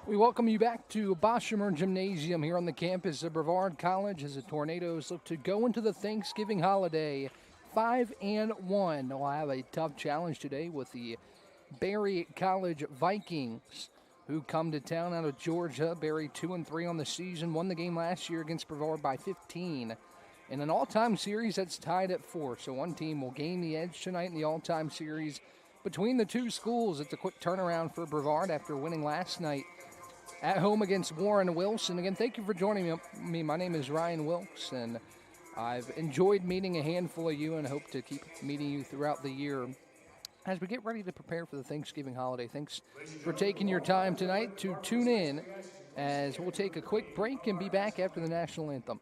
We welcome you back to Boshemer Gymnasium here on the campus of Brevard College as the Tornadoes look to go into the Thanksgiving holiday 5-1. They'll have a tough challenge today with the Berry College Vikings, who come to town out of Georgia. Berry 2-3 on the season, won the game last year against Brevard by 15. In an all-time series that's tied at 4, so one team will gain the edge tonight in the all-time series between the two schools. It's a quick turnaround for Brevard after winning last night at home against Warren Wilson. Again, thank you for joining me. My name is Ryan Wilkes, and I've enjoyed meeting a handful of you and hope to keep meeting you throughout the year as we get ready to prepare for the Thanksgiving holiday. Thanks for taking your time tonight to tune in as we'll take a quick break and be back after the national anthem.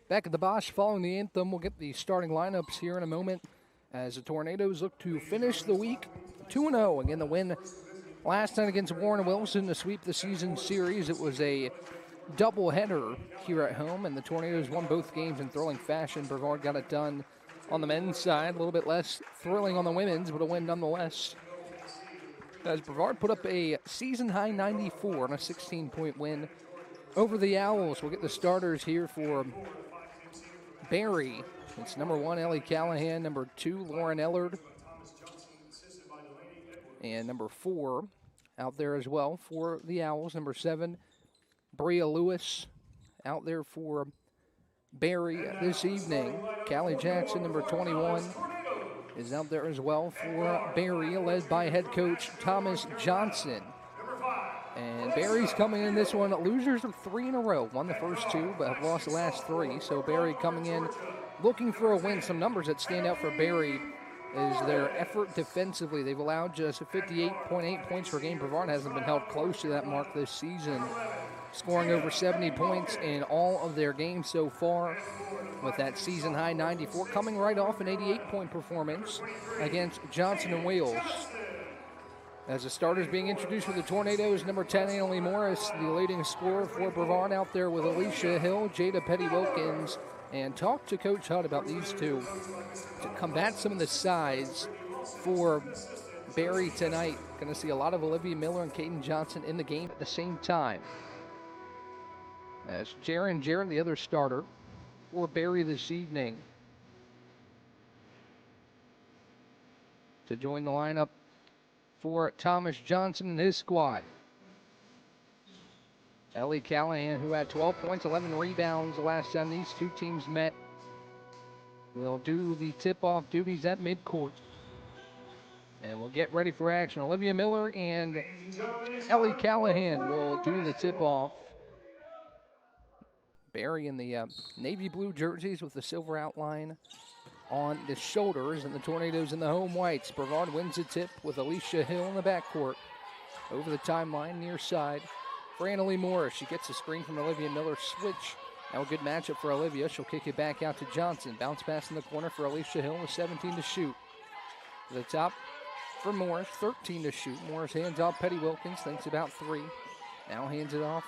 Back at the Bosch following the anthem, we'll get the starting lineups here in a moment as the Tornadoes look to finish the week 2-0. Again, the win last night against Warren Wilson to sweep the season series. It was a doubleheader here at home, and the Tornadoes won both games in thrilling fashion. Brevard got it done on the men's side, a little bit less thrilling on the women's, but a win nonetheless. As Brevard put up a season-high 94 and a 16-point win over the Owls. We'll get the starters here for Berry. It's number 1, Ellie Callahan. Number 2, Lauren Ellard. And number 4 out there as well for the Owls. Number 7, Bria Lewis out there for Berry this evening. Callie Jackson, number 21, is out there as well for Berry, led by head coach Thomas Johnson. And Berry's coming in this one. Losers of 3 in a row. Won the first 2, but have lost the last 3. So Berry coming in looking for a win. Some numbers that stand out for Berry is their effort defensively. They've allowed just 58.8 points per game. Brevard hasn't been held close to that mark this season, scoring over 70 points in all of their games so far, with that season-high 94 coming right off an 88-point performance against Johnson and Wales. As the starters being introduced for the Tornadoes, number 10, Annalie Morris, the leading scorer for Brevard, out there with Alicia Hill, Jada Petty-Wilkins, and talk to Coach Hutt about these two to combat some of the size for Berry tonight. Going to see a lot of Olivia Miller and Kaden Johnson in the game at the same time. As Jaron Jarrett, the other starter for Berry this evening, to join the lineup for Thomas Johnson and his squad. Ellie Callahan, who had 12 points, 11 rebounds the last time these two teams met, will do the tip-off duties at midcourt. And we'll get ready for action. Olivia Miller and Ellie Callahan will do the tip-off. Berry in the navy blue jerseys with the silver outline on the shoulders, and the Tornadoes in the home whites. Brevard wins the tip with Alicia Hill in the backcourt. Over the timeline, near side for Annalie Morris. She gets a screen from Olivia Miller. Switch. Now a good matchup for Olivia. She'll kick it back out to Johnson. Bounce pass in the corner for Alicia Hill with 17 to shoot. To the top for Morris, 13 to shoot. Morris hands off Petty Wilkins, thinks about 3. Now hands it off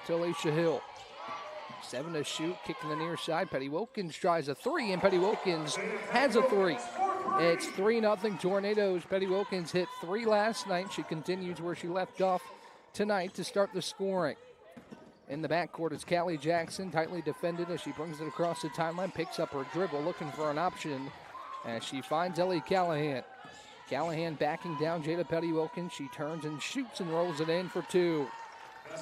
to Alicia Hill. 7 to shoot, kicking the near side. Petty Wilkins tries a 3, and Petty Wilkins has a 3. It's 3-0 Tornadoes. Petty Wilkins hit 3 last night. She continues where she left off tonight to start the scoring. In the backcourt, it's Callie Jackson, tightly defended as she brings it across the timeline, picks up her dribble, looking for an option as she finds Ellie Callahan. Callahan backing down Jada Petty Wilkins. She turns and shoots and rolls it in for 2.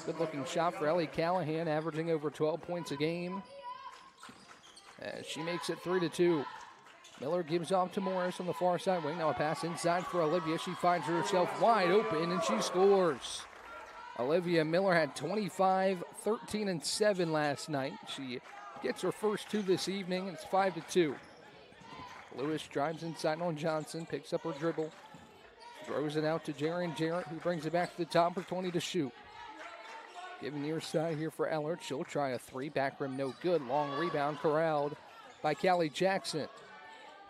Good-looking shot for Ellie Callahan, averaging over 12 points a game. As she makes it 3-2. Miller gives off to Morris on the far side wing. Now a pass inside for Olivia. She finds herself wide open, and she scores. Olivia Miller had 25, 13, and 7 last night. She gets her first 2 this evening. It's 5-2. Lewis drives inside on Johnson, picks up her dribble, throws it out to Jaren Jarrett, who brings it back to the top for 20 to shoot. Giving near side here for Ellert. She'll try a 3. Back rim no good. Long rebound corralled by Callie Jackson.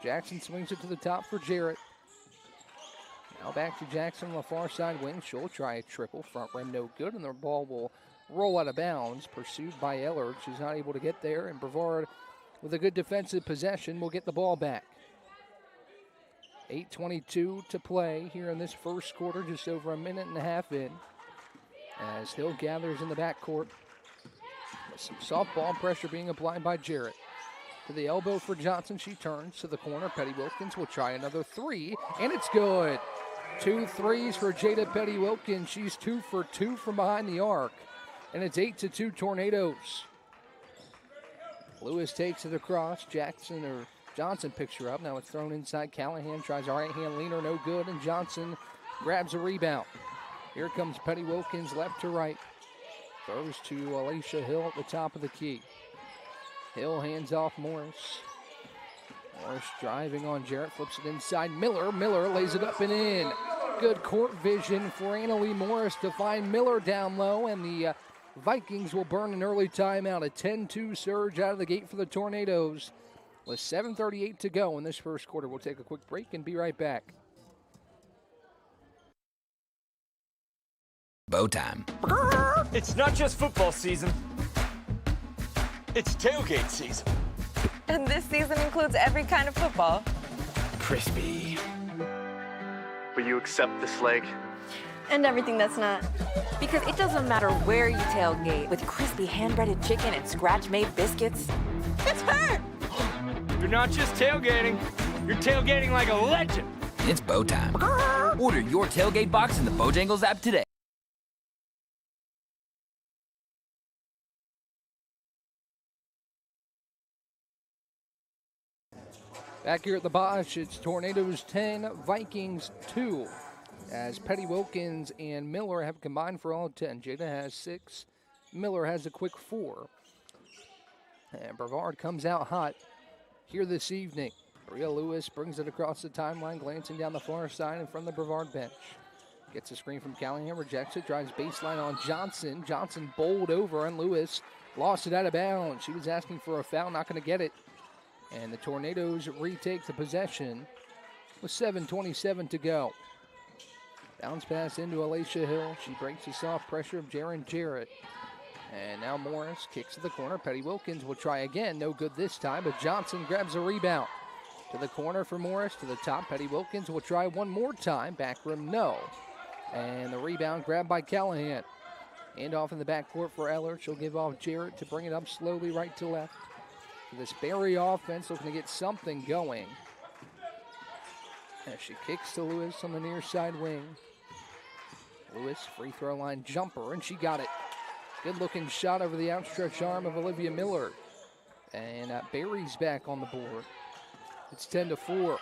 Jackson swings it to the top for Jarrett. Now back to Jackson on the far side wing. She'll try a triple. Front rim no good, and the ball will roll out of bounds. Pursued by Ellert. She's not able to get there, and Brevard, with a good defensive possession, will get the ball back. 8:22 to play here in this first quarter, just over a minute and a half in. As Hill gathers in the backcourt. Some soft ball pressure being applied by Jarrett. To the elbow for Johnson. She turns to the corner. Petty Wilkins will try another 3, and it's good. 2 threes for Jada Petty Wilkins. She's 2 for 2 from behind the arc, and it's 8-2 Tornadoes. Lewis takes it across. Johnson picks her up. Now it's thrown inside. Callahan tries a right-hand leaner, no good, and Johnson grabs a rebound. Here comes Petty Wilkins, left to right. Throws to Alicia Hill at the top of the key. Hill hands off Morris. Morris driving on Jarrett, flips it inside. Miller lays it up and in. Good court vision for Annalie Morris to find Miller down low, and the Vikings will burn an early timeout. A 10-2 surge out of the gate for the Tornadoes. With 7:38 to go in this first quarter. We'll take a quick break and be right back. Bow time. It's not just football season. It's tailgate season. And this season includes every kind of football. Crispy. Will you accept this leg? And everything that's not. Because it doesn't matter where you tailgate. With crispy hand-breaded chicken and scratch-made biscuits, it's her! You're not just tailgating. You're tailgating like a legend. It's bow time. Order your tailgate box in the Bojangles app today. Back here at the Bosch, it's Tornadoes 10, Vikings 2. As Petty Wilkins and Miller have combined for all 10. Jada has 6. Miller has a quick 4. And Brevard comes out hot here this evening. Bria Lewis brings it across the timeline, glancing down the far side in front of the Brevard bench. Gets a screen from Callahan, rejects it, drives baseline on Johnson. Johnson bowled over, and Lewis lost it out of bounds. She was asking for a foul, not going to get it. And the Tornadoes retake the possession with 7:27 to go. Bounce pass into Alicia Hill. She breaks the soft pressure of Jaren Jarrett. And now Morris kicks to the corner. Petty Wilkins will try again. No good this time, but Johnson grabs a rebound. To the corner for Morris. To the top, Petty Wilkins will try one more time. Back rim, no. And the rebound grabbed by Callahan. Hand off in the backcourt for Eller. She'll give off Jarrett to bring it up slowly right to left. This Barry offense looking to get something going. As she kicks to Lewis on the near side wing. Lewis, free throw line jumper, and she got it. Good looking shot over the outstretched arm of Olivia Miller. And Barry's back on the board. It's 10-4.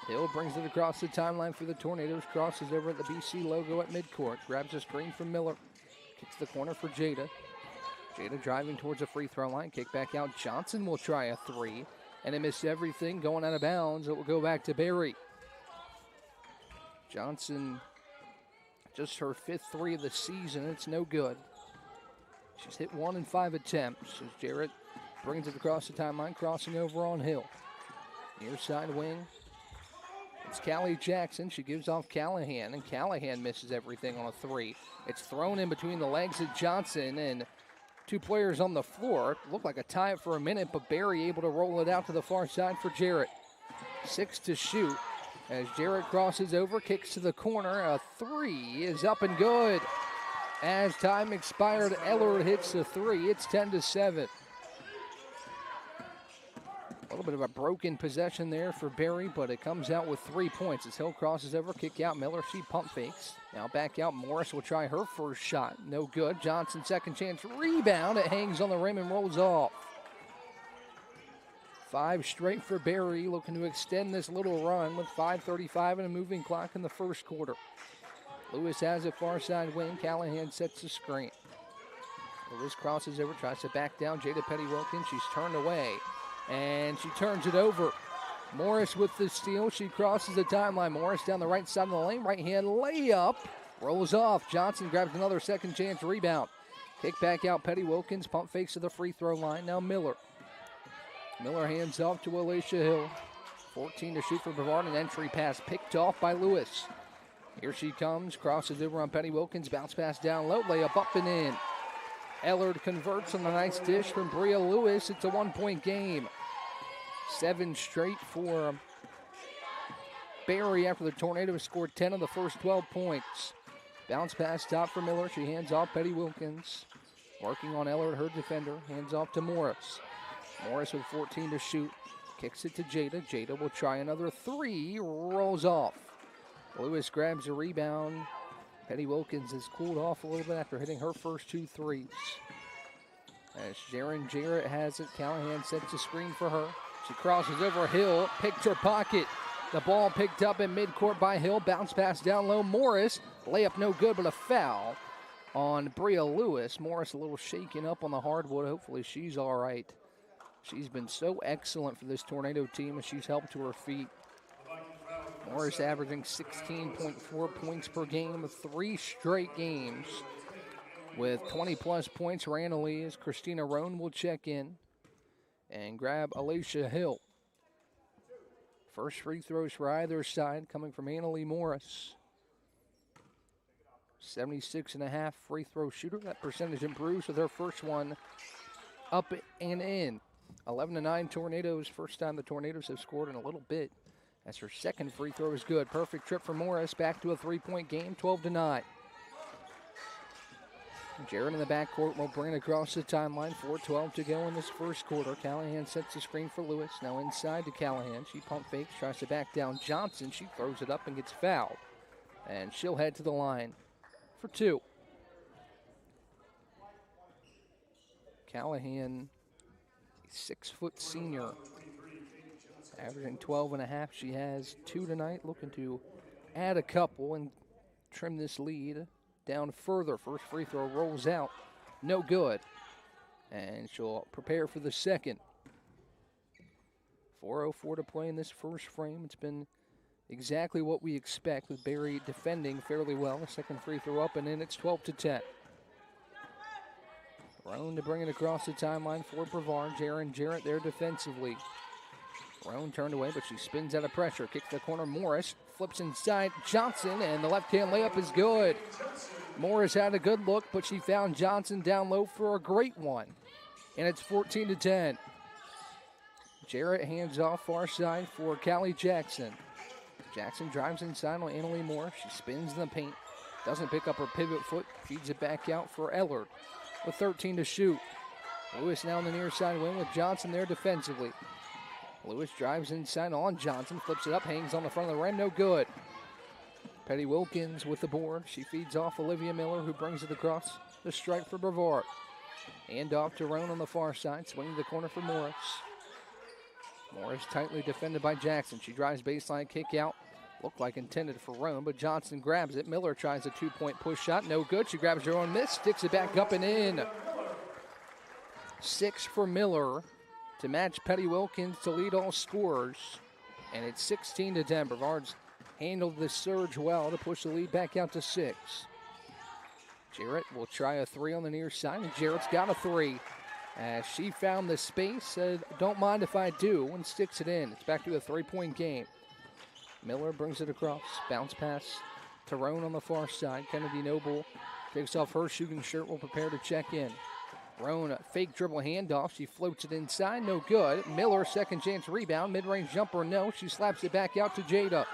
Hill brings it across the timeline for the Tornadoes. Crosses over at the BC logo at midcourt. Grabs a screen from Miller. Kicks the corner for Jada. Jada driving towards a free throw line. Kick back out. Johnson will try a 3. And it missed everything going out of bounds. It will go back to Barry. Johnson, just her 5th 3 of the season. It's no good. She's hit 1 in 5 attempts. As Jarrett brings it across the timeline, crossing over on Hill. Near side wing. It's Callie Jackson. She gives off Callahan, and Callahan misses everything on a 3. It's thrown in between the legs of Johnson, and two players on the floor. Looked like a tie for a minute, but Barry able to roll it out to the far side for Jarrett. 6 to shoot as Jarrett crosses over, kicks to the corner. A three is up and good. As time expired, Ellard hits the three. It's 10 to 7. A little bit of a broken possession there for Barry, but it comes out with 3 points as Hill crosses over, kick out Miller. She pump fakes. Now back out. Morris will try her first shot. No good. Johnson, second chance rebound. It hangs on the rim and rolls off. 5 straight for Barry, looking to extend this little run with 5:35 and a moving clock in the first quarter. Lewis has a far side wing. Callahan sets the screen. Lewis crosses over, tries to back down. Jada Petty-Wilkins, she's turned away, and she turns it over. Morris with the steal. She crosses the timeline. Morris down the right side of the lane. Right-hand layup. Rolls off. Johnson grabs another second chance rebound. Kick back out. Petty-Wilkins pump fakes to the free throw line. Now Miller. Miller hands off to Alicia Hill. 14 to shoot for Brevard. An entry pass picked off by Lewis. Here she comes, crosses over on Petty-Wilkins, bounce pass down low, layup up and in. Ellard converts on a nice dish from Bria Lewis. It's a 1-point game. 7 straight for Barry after the Tornadoes scored 10 of the first 12 points. Bounce pass top for Miller. She hands off Petty-Wilkins. Working on Ellard, her defender. Hands off to Morris. Morris with 14 to shoot. Kicks it to Jada. Jada will try another three. Rolls off. Lewis grabs a rebound. Petty-Wilkins has cooled off a little bit after hitting her first 2 threes. As Jaron Jarrett has it, Callahan sets a screen for her. She crosses over Hill, picked her pocket. The ball picked up in midcourt by Hill. Bounce pass down low. Morris, layup no good, but a foul on Bria Lewis. Morris a little shaken up on the hardwood. Hopefully she's all right. She's been so excellent for this Tornado team, and she's helped to her feet. Morris averaging 16.4 points per game, 3 straight games with 20-plus points. Ranelli as Christina Roan will check in and grab Alicia Hill. First free throws for either side coming from Annalie Morris. 76.5 free throw shooter. That percentage improves with her first one up and in. 11-9 Tornadoes. First time the Tornadoes have scored in a little bit. As her second free throw is good. Perfect trip for Morris. Back to a 3-point game, 12-9. Jarrett in the backcourt will bring it across the timeline. 4:12 to go in this first quarter. Callahan sets the screen for Lewis. Now inside to Callahan. She pump fakes, tries to back down Johnson. She throws it up and gets fouled. And she'll head to the line for 2. Callahan, a 6-foot senior, averaging 12.5. She has 2 tonight, looking to add a couple and trim this lead down further. First free throw rolls out, no good. And she'll prepare for the second. 4:04 to play in this first frame. It's been exactly what we expect with Barry defending fairly well. The second free throw up and in, it's 12-10. Roan to bring it across the timeline for Brevard. Jaron Jarrett there defensively. Roan turned away, but she spins out of pressure. Kick to the corner. Morris flips inside Johnson, and the left-hand layup is good. Morris had a good look, but she found Johnson down low for a great one. And it's 14-10. Jarrett hands off far side for Callie Jackson. Jackson drives inside on Annalie Moore. She spins in the paint. Doesn't pick up her pivot foot. Feeds it back out for Ellard with 13 to shoot. Lewis now on the near side wing with Johnson there defensively. Lewis drives inside on Johnson, flips it up, hangs on the front of the rim, no good. Petty-Wilkins with the board. She feeds off Olivia Miller, who brings it across the strike for Brevard. And off to Roan on the far side, swinging the corner for Morris. Morris tightly defended by Jackson. She drives baseline, kick out. Looked like intended for Roan, but Johnson grabs it. Miller tries a 2-point push shot, no good. She grabs her own miss, sticks it back up and in. 6 for Miller to match Petty-Wilkins to lead all scorers. And it's 16-10. Brevard's handled the surge well to push the lead back out to 6. Jarrett will try a 3 on the near side, and Jarrett's got a 3. As she found the space, said, don't mind if I do, and sticks it in. It's back to a 3-point game. Miller brings it across. Bounce pass to Roan on the far side. Kennedy Noble takes off her shooting shirt, will prepare to check in. Roan, a fake dribble handoff. She floats it inside, no good. Miller, second chance rebound. Mid-range jumper, no. She slaps it back out to Jada.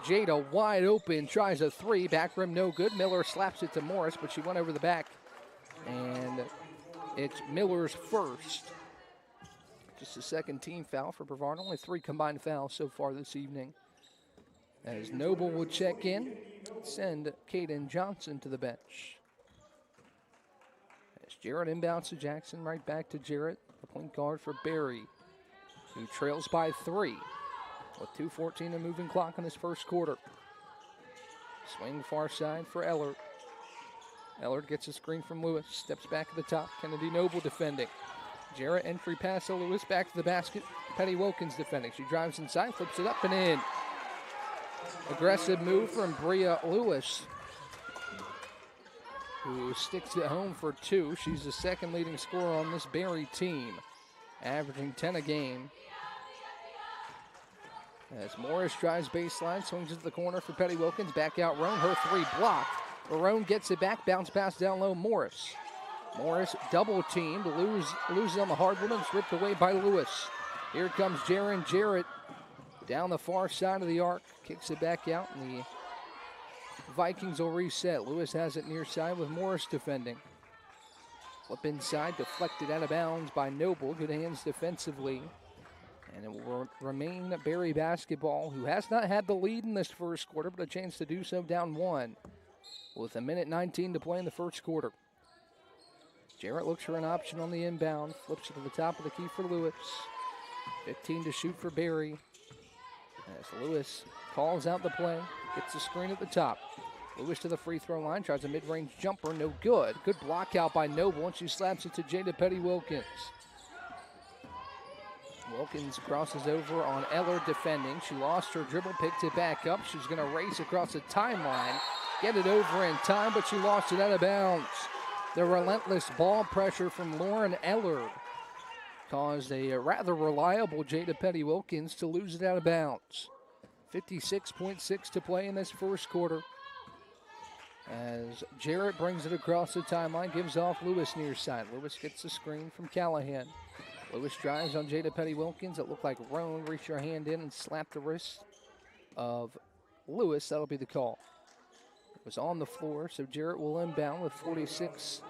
Jada wide open, tries a three. Back rim, no good. Miller slaps it to Morris, but she went over the back. And it's Miller's first. Just a second team foul for Brevard. Only 3 combined fouls so far this evening. As Noble will check in, send Caden Johnson to the bench. As Jarrett inbounds to Jackson, right back to Jarrett, the point guard for Barry, who trails by 3 with 2:14 a moving clock in this first quarter. Swing far side for Ellard. Ellard gets a screen from Lewis, steps back at the top. Kennedy Noble defending. Jarrett entry pass to Lewis, back to the basket. Petty Wilkins defending. She drives inside, flips it up and in. Aggressive move from Bria Lewis, who sticks it home for 2. She's the second leading scorer on this Barry team, averaging 10 a game. As Morris drives baseline, swings it to the corner for Petty Wilkins. Back out Roan, her 3 blocked. Roan gets it back, bounce pass down low, Morris. Morris double teamed, loses on the hard one and stripped away by Lewis. Here comes Jaron Jarrett down the far side of the arc, kicks it back out, and the Vikings will reset. Lewis has it near side with Morris defending. Flip inside, deflected out of bounds by Noble. Good hands defensively. And it will remain Barry basketball, who has not had the lead in this first quarter, but a chance to do so down 1 with 1:19 to play in the first quarter. Jarrett looks for an option on the inbound, flips it to the top of the key for Lewis. 15 to shoot for Barry. As Lewis calls out the play, gets the screen at the top. Lewis to the free throw line, tries a mid-range jumper, no good. Good block out by Noble, and she slaps it to Jada Petty Wilkins. Wilkins crosses over on Eller defending. She lost her dribble, picked it back up. She's going to race across the timeline, get it over in time, but she lost it out of bounds. The relentless ball pressure from Lauren Eller caused a rather reliable Jada Petty Wilkins to lose it out of bounds. 56.6 to play in this first quarter. As Jarrett brings it across the timeline, gives off Lewis near side. Lewis gets the screen from Callahan. Lewis drives on Jada Petty Wilkins. It looked like Roan reached her hand in and slapped the wrist of Lewis. That'll be the call. It was on the floor, so Jarrett will inbound with 46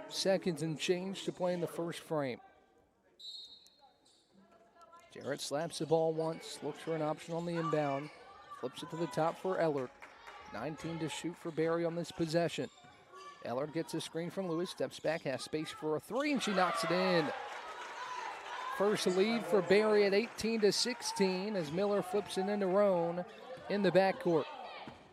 seconds and change to play in the first frame. Jarrett slaps the ball once, looks for an option on the inbound, flips it to the top for Ellard. 19 to shoot for Barry on this possession. Ellard gets a screen from Lewis, steps back, has space for a 3, and she knocks it in. First lead for Barry at 18 to 16 as Miller flips it into Roan in the backcourt.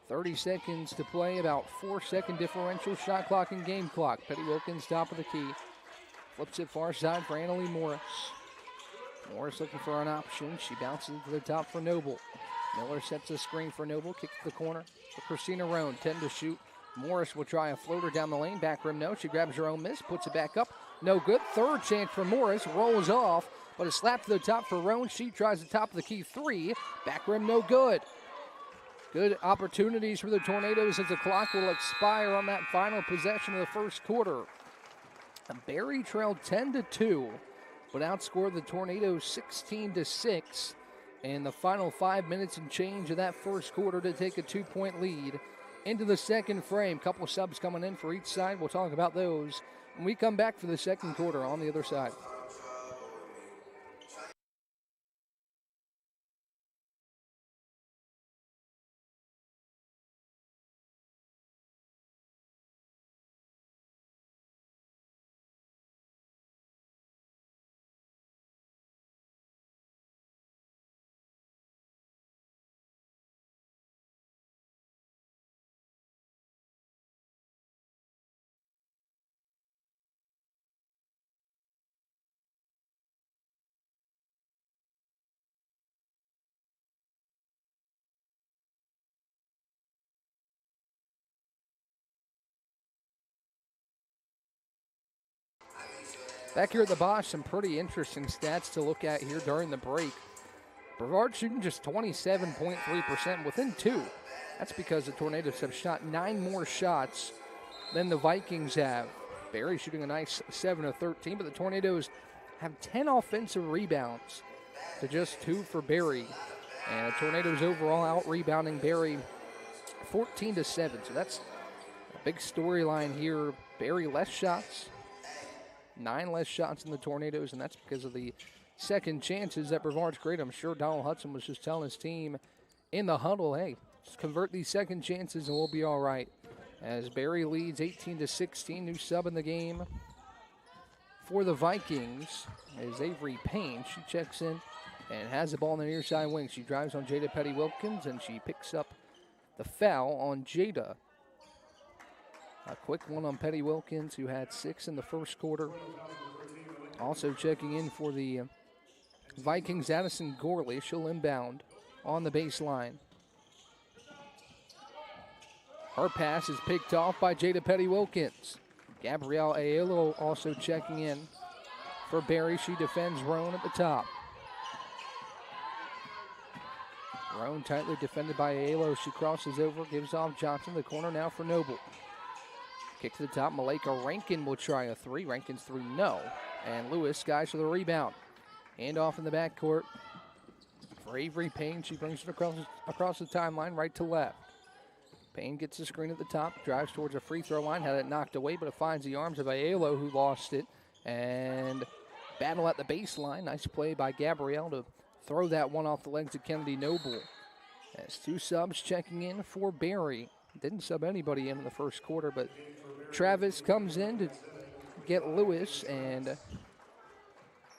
30 seconds to play, about 4-second differential, shot clock and game clock. Petty Wilkins top of the key. Flips it far side for Annalie Morris. Morris looking for an option. She bounces to the top for Noble. Miller sets a screen for Noble, kicks to the corner for Christina Roan. 10 to shoot. Morris will try a floater down the lane. Back rim, no. She grabs her own miss, puts it back up. No good. Third chance for Morris. Rolls off, but a slap to the top for Roan. She tries the top of the key 3. Back rim, no good. Good opportunities for the Tornadoes as the clock will expire on that final possession of the first quarter. Barry trailed 10 to 2, but outscored the Tornadoes 16 to 6 in the final 5 minutes and change of that first quarter to take a 2-point lead into the second frame. Couple subs coming in for each side. We'll talk about those when we come back for the second quarter on the other side. Back here at the Bosch, some pretty interesting stats to look at here during the break. Brevard shooting just 27.3% within 2. That's because the Tornadoes have shot 9 more shots than the Vikings have. Barry shooting a nice 7 of 13, but the Tornadoes have 10 offensive rebounds to just 2 for Barry. And the Tornadoes overall out-rebounding Barry 14 to 7. So that's a big storyline here. Barry less shots, 9 less shots than the Tornadoes, and that's because of the second chances that Brevard's created. I'm sure Donald Hudson was just telling his team in the huddle, hey, just convert these second chances and we'll be all right. As Barry leads 18 to 16, new sub in the game for the Vikings is Avery Payne. She checks in and has the ball on the near side wing. She drives on Jada Petty-Wilkins, and she picks up the foul on Jada. A quick one on Petty-Wilkins, who had 6 in the first quarter. Also checking in for the Vikings, Addison Gorley. She'll inbound on the baseline. Her pass is picked off by Jada Petty-Wilkins. Gabrielle Aiello also checking in for Barry. She defends Roan at the top. Roan tightly defended by Aiello. She crosses over, gives off Johnson. The corner now for Noble. Kick to the top. Malika Rankin will try a 3. Rankin's through, no. And Lewis skies for the rebound. Hand off in the backcourt for Avery Payne. She brings it across the timeline, right to left. Payne gets the screen at the top, drives towards a free throw line, had it knocked away, but it finds the arms of Aiello, who lost it. And battle at the baseline. Nice play by Gabrielle to throw that one off the legs of Kennedy Noble. As 2 subs checking in for Barry. Didn't sub anybody in the first quarter, but Travis comes in to get Lewis, and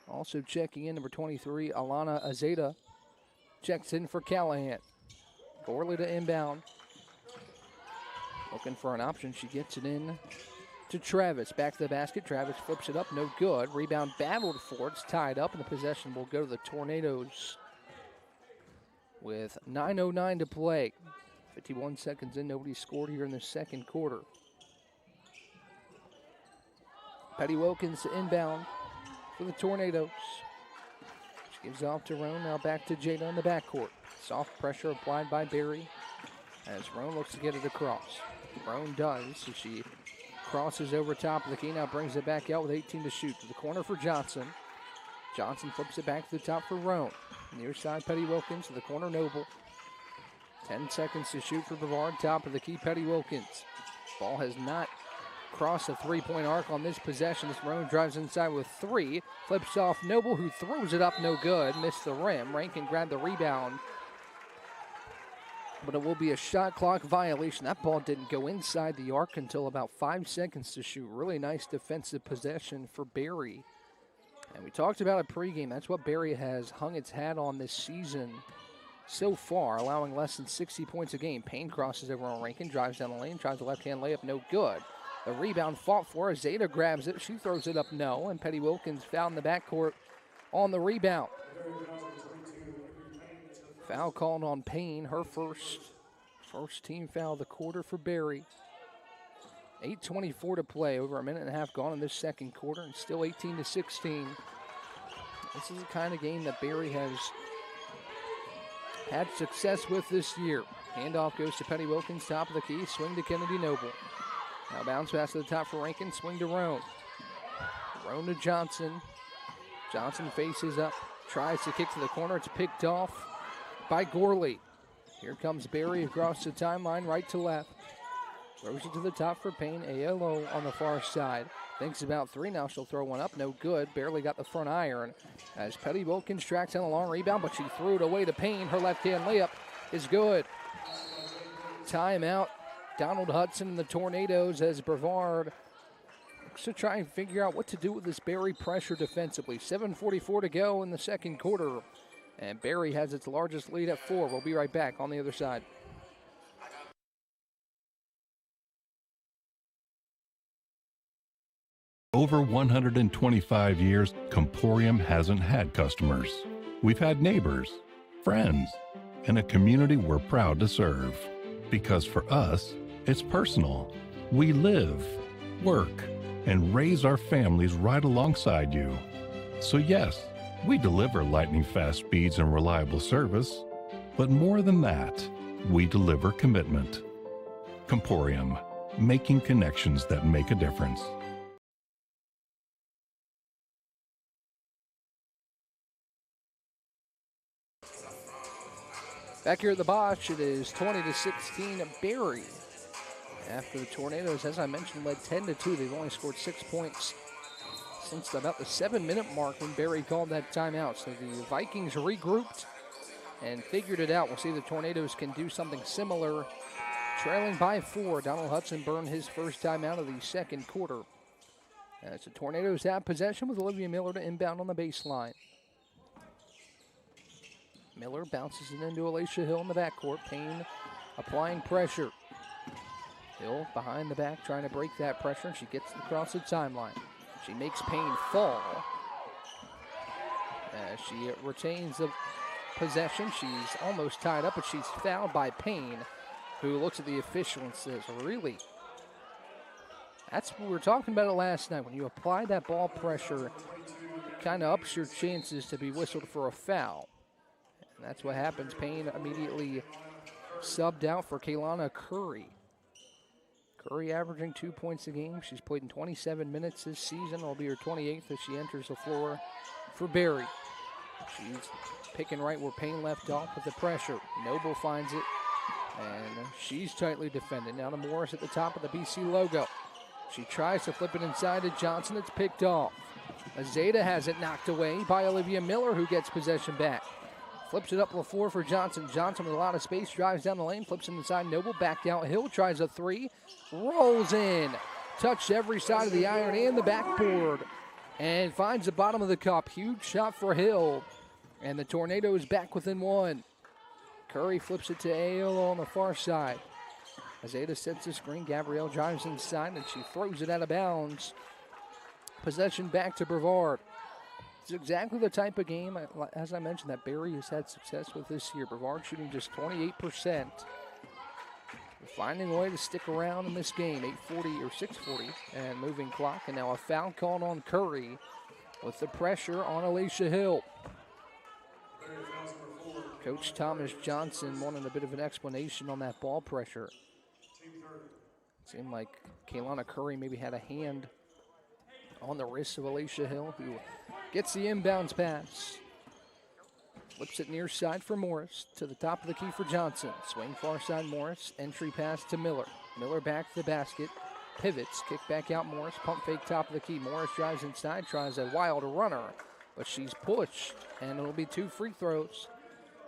also checking in, number 23, Alana Azeda checks in for Callahan. Gorley to inbound. Looking for an option. She gets it in to Travis. Back to the basket. Travis flips it up. No good. Rebound battled for. It's tied up, and the possession will go to the Tornadoes with 9:09 to play. 51 seconds in. Nobody scored here in the second quarter. Petty-Wilkins to inbound for the Tornadoes. She gives off to Roan. Now back to Jada in the backcourt. Soft pressure applied by Barry as Roan looks to get it across. Roan does, so she crosses over top of the key. Now brings it back out with 18 to shoot. To the corner for Johnson. Johnson flips it back to the top for Roan. Near side, Petty-Wilkins to the corner, Noble. 10 seconds to shoot for Brevard. Top of the key, Petty-Wilkins. Ball has not crossed the three-point arc on this possession. This Roan drives inside with 3. Flips off Noble, who throws it up, no good. Missed the rim. Rankin grabbed the rebound, but it will be a shot clock violation. That ball didn't go inside the arc until about 5 seconds to shoot. Really nice defensive possession for Barry. And we talked about it pregame. That's what Barry has hung its hat on this season so far, allowing less than 60 points a game. Payne crosses over on Rankin, drives down the lane, tries a left-hand layup, no good. The rebound fought for. Zeta grabs it. She throws it up, no. And Petty-Wilkins found in the backcourt on the rebound. Foul called on Payne, her first team foul of the quarter for Barry. 8:24 to play, over a minute and a half gone in this second quarter, and still 18 to 16. This is the kind of game that Barry has had success with this year. Handoff goes to Petty-Wilkins, top of the key, swing to Kennedy Noble. Now bounce pass to the top for Rankin, swing to Roan. Roan to Johnson. Johnson faces up, tries to kick to the corner. It's picked off by Gorley. Here comes Barry across the timeline, right to left. Throws it to the top for Payne. Aiello on the far side. Thinks about 3 now. She'll throw one up. No good. Barely got the front iron. As Petty-Wilkins tracks down a long rebound, but she threw it away to Payne. Her left-hand layup is good. Timeout. Donald Hudson and the Tornadoes as Brevard looks to try and figure out what to do with this Barry pressure defensively. 7:44 to go in the second quarter. And Barry has its largest lead at 4. We'll be right back on the other side. Over 125 years, Comporium hasn't had customers. We've had neighbors, friends, and a community we're proud to serve. Because for us, it's personal. We live, work, and raise our families right alongside you. So yes, we deliver lightning-fast speeds and reliable service, but more than that, we deliver commitment. Comporium, making connections that make a difference. Back here at the Bosch, it is 20-16 Berry. After the Tornadoes, as I mentioned, led 10-2. They've only scored 6 points since about the 7-minute mark when Berry called that timeout. So the Vikings regrouped and figured it out. We'll see the Tornadoes can do something similar. Trailing by 4, Donald Hudson burned his first timeout of the second quarter. As the Tornadoes have possession with Olivia Miller to inbound on the baseline. Miller bounces it into Alicia Hill in the backcourt. Payne applying pressure. Hill behind the back trying to break that pressure, and she gets across the timeline. She makes Payne fall. As she retains the possession, she's almost tied up, but she's fouled by Payne, who looks at the official and says, really? That's what we were talking about it last night. When you apply that ball pressure, it kind of ups your chances to be whistled for a foul. And that's what happens. Payne immediately subbed out for Kaylana Curry. Curry averaging 2 points a game. She's played in 27 minutes this season. It'll be her 28th as she enters the floor for Berry. She's picking right where Payne left off with the pressure. Noble finds it, and she's tightly defended. Now to Morris at the top of the BC logo. She tries to flip it inside to Johnson. It's picked off. Azeda has it knocked away by Olivia Miller, who gets possession back. Flips it up the floor for Johnson. Johnson with a lot of space, drives down the lane, flips it inside. Noble back out. Hill tries a three, rolls in. Touched every side of the iron and the backboard, and finds the bottom of the cup. Huge shot for Hill, and the Tornadoes back within one. Curry flips it to Aiello on the far side. Azeda sets the screen. Gabrielle drives inside, and she throws it out of bounds. Possession back to Brevard. It's exactly the type of game, as I mentioned, that Berry has had success with this year. Brevard shooting just 28%. They're finding a way to stick around in this game. 8:40 or 6:40 and moving clock. And now a foul called on Curry with the pressure on Alicia Hill. Coach Thomas Johnson wanted a bit of an explanation on that ball pressure. It seemed like Kaylana Curry maybe had a hand on the wrist of Alicia Hill, who gets the inbounds pass. Flips it near side for Morris. To the top of the key for Johnson. Swing far side Morris. Entry pass to Miller. Miller back to the basket. Pivots. Kick back out Morris. Pump fake top of the key. Morris drives inside. Tries a wild runner. But she's pushed. And it'll be 2 free throws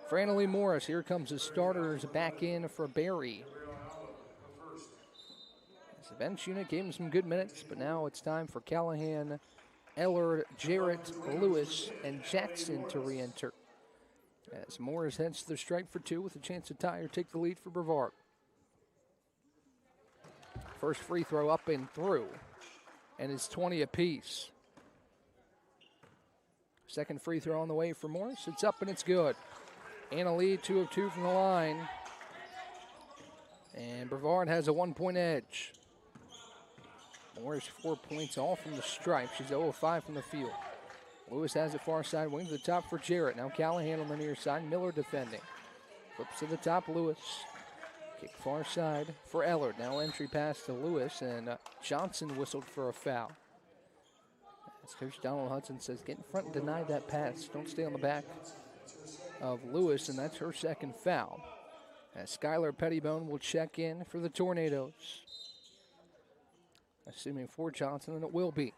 for Annalie Morris. Here comes the starters back in for Berry. The bench unit gave him some good minutes, but now it's time for Callahan, Ellard, Jarrett, Lewis, and Jackson to re-enter. As Morris heads to the stripe for 2 with a chance to tie or take the lead for Brevard. First free throw up and through, and it's 20 apiece. Second free throw on the way for Morris. It's up and it's good. Annalie 2 of 2 from the line. And Brevard has a 1-point edge. Morris 4 points all from the stripe. She's 0 of 5 from the field. Lewis has it far side, wing to the top for Jarrett. Now Callahan on the near side, Miller defending. Flips to the top, Lewis. Kick far side for Ellard. Now entry pass to Lewis, and Johnson whistled for a foul. As Coach Donald Hudson says, get in front and deny that pass. Don't stay on the back of Lewis, and that's her second foul. As Skylar Pettibone will check in for the Tornadoes. Assuming for Johnson, and it will be.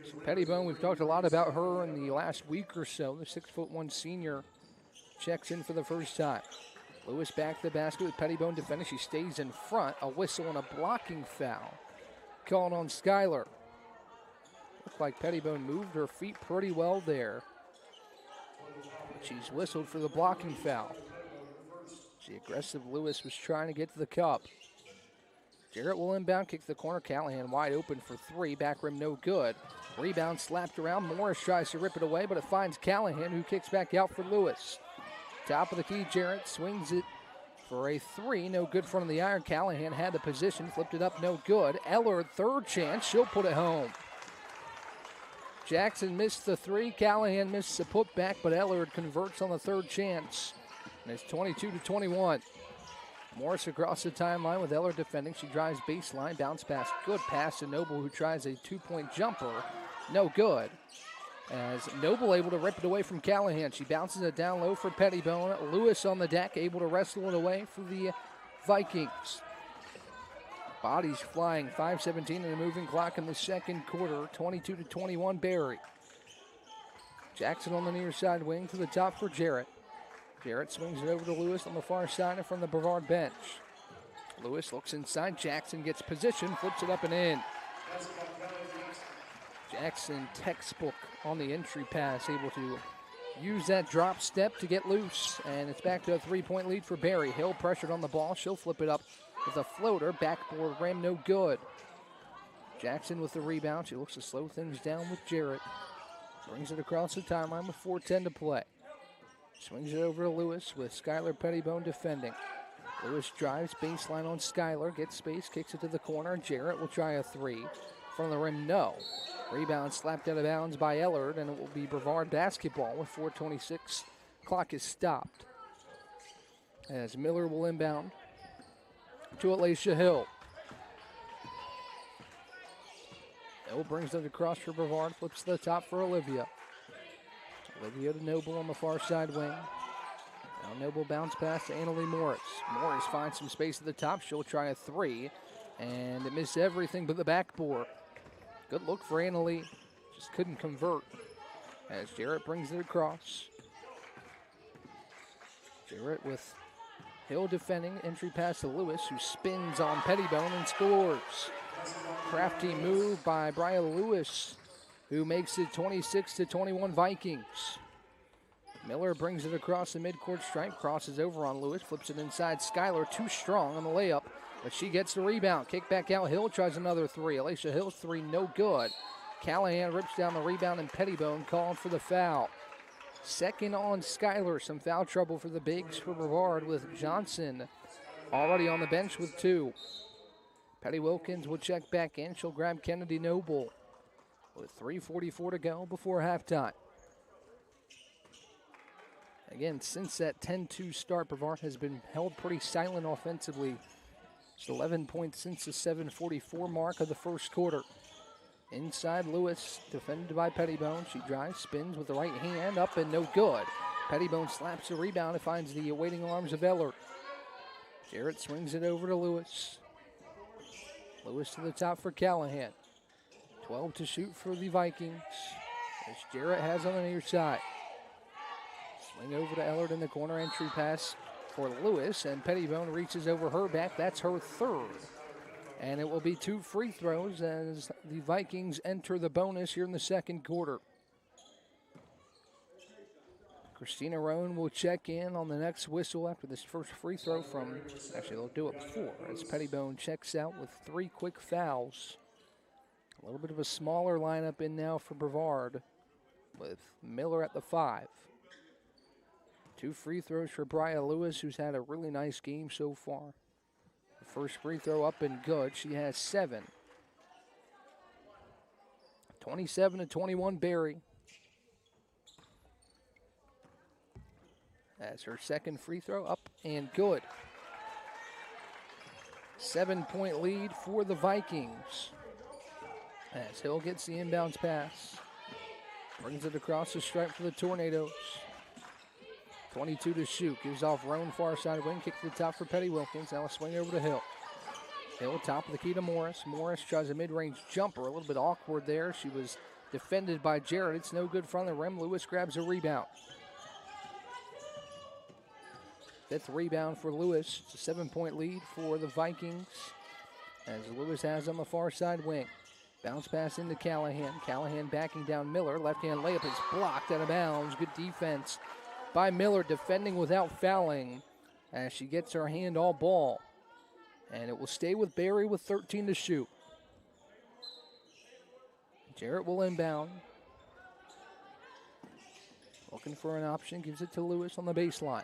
So Pettibone, we've talked a lot about her in the last week or so. The 6'1" senior checks in for the first time. Lewis back to the basket with Pettibone defending. She stays in front. A whistle and a blocking foul called on Skylar. Looked like Pettibone moved her feet pretty well there. But she's whistled for the blocking foul. The aggressive Lewis was trying to get to the cup. Jarrett will inbound, kick to the corner. Callahan wide open for 3. Back rim no good. Rebound slapped around. Morris tries to rip it away, but it finds Callahan, who kicks back out for Lewis. Top of the key, Jarrett swings it for a 3. No good front of the iron. Callahan had the position, flipped it up, no good. Ellard, third chance. She'll put it home. Jackson missed the 3. Callahan missed the putback, but Ellard converts on the third chance. And it's 22-21. Morris across the timeline with Ellard defending. She drives baseline, bounce pass. Good pass to Noble, who tries a 2-point jumper. No good. As Noble able to rip it away from Callahan. She bounces it down low for Pettibone. Lewis on the deck, able to wrestle it away for the Vikings. Bodies flying, 5:17 in the moving clock in the second quarter, 22-21 Barry. Jackson on the near side wing to the top for Jarrett. Jarrett swings it over to Lewis on the far side from the Brevard bench. Lewis looks inside, Jackson gets position, flips it up and in. Jackson, textbook on the entry pass, able to use that drop step to get loose. And it's back to a 3-point lead for Barry. Hill pressured on the ball. She'll flip it up with a floater. Backboard rim, no good. Jackson with the rebound. She looks to slow things down with Jarrett. Brings it across the timeline with 4:10 to play. Swings it over to Lewis with Skylar Pettibone defending. Lewis drives baseline on Skylar. Gets space, kicks it to the corner. Jarrett will try a three. From the rim, no. Rebound slapped out of bounds by Ellard, and it will be Brevard basketball with 4:26. Clock is stopped. As Miller will inbound to Alicia Hill. Hill brings it across for Brevard, flips to the top for Olivia. Olivia to Noble on the far side wing. Now Noble bounce pass to Annalie Morris. Morris finds some space at the top. She'll try a three, and it missed everything but the backboard. Good look for Annalie, just couldn't convert. As Jarrett brings it across. Jarrett with Hill defending, entry pass to Lewis, who spins on Pettibone and scores. Crafty move by Bria Lewis, who makes it 26-21 Vikings. Miller brings it across the midcourt stripe, crosses over on Lewis, flips it inside. Skylar too strong on the layup, but she gets the rebound. Kick back out, Hill tries another three. Alicia Hill's three, no good. Callahan rips down the rebound, and Pettibone called for the foul. Second on Skylar, some foul trouble for the Bigs for Brevard with Johnson already on the bench with two. Patty Wilkins will check back in. She'll grab Kennedy Noble with 3:44 to go before halftime. Again, since that 10-2 start, Brevard has been held pretty silent offensively. Just 11 points since the 7:44 mark of the first quarter. Inside Lewis, defended by Pettibone. She drives, spins with the right hand, up and no good. Pettibone slaps the rebound and finds the awaiting arms of Ellard. Jarrett swings it over to Lewis. Lewis to the top for Callahan. 12 to shoot for the Vikings, as Jarrett has on the near side. Swing over to Ellard in the corner, entry pass for Lewis, and Pettibone reaches over her back. That's her third. And it will be two free throws as the Vikings enter the bonus here in the second quarter. Christina Roan will check in on the next whistle after this first free throw from, actually they'll do it before, as Pettibone checks out with three quick fouls. A little bit of a smaller lineup in now for Brevard with Miller at the 5. Two free throws for Bria Lewis, who's had a really nice game so far. The first free throw up and good. She has 7. 27-21 Barry. As her second free throw up and good. 7-point lead for the Vikings. As Hill gets the inbounds pass. Brings it across the stripe for the Tornadoes. 22 to shoot. Gives off Roan far side wing. Kick to the top for Petty Wilkins. Now a swing over to Hill. Hill top of the key to Morris. Morris tries a mid-range jumper. A little bit awkward there. She was defended by Jarrett. It's no good from the rim. Lewis grabs a rebound. Fifth rebound for Lewis. It's a 7-point lead for the Vikings, as Lewis has on the far side wing. Bounce pass into Callahan. Callahan backing down Miller. Left-hand layup is blocked out of bounds. Good defense by Miller, defending without fouling as she gets her hand all ball. And it will stay with Barry with 13 to shoot. Jarrett will inbound. Looking for an option. Gives it to Lewis on the baseline.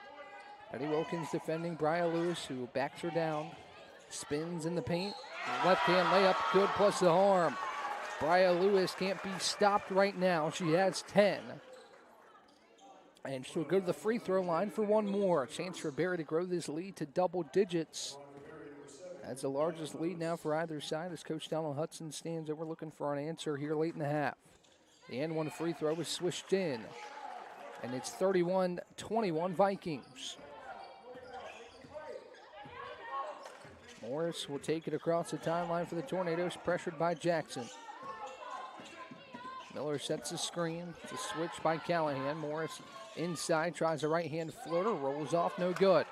Petty Wilkins defending Bria Lewis, who backs her down. Spins in the paint. Left-hand layup, good, plus the harm. Bria Lewis can't be stopped right now. She has 10. And she'll go to the free throw line for one more. A chance for Barry to grow this lead to double digits. That's the largest lead now for either side as Coach Donald Hudson stands over looking for an answer here late in the half. The and one free throw was swished in. And it's 31-21 Vikings. Morris will take it across the timeline for the Tornadoes, pressured by Jackson. Miller sets a screen. It's a switch by Callahan. Morris inside, tries a right-hand floater, rolls off, no good.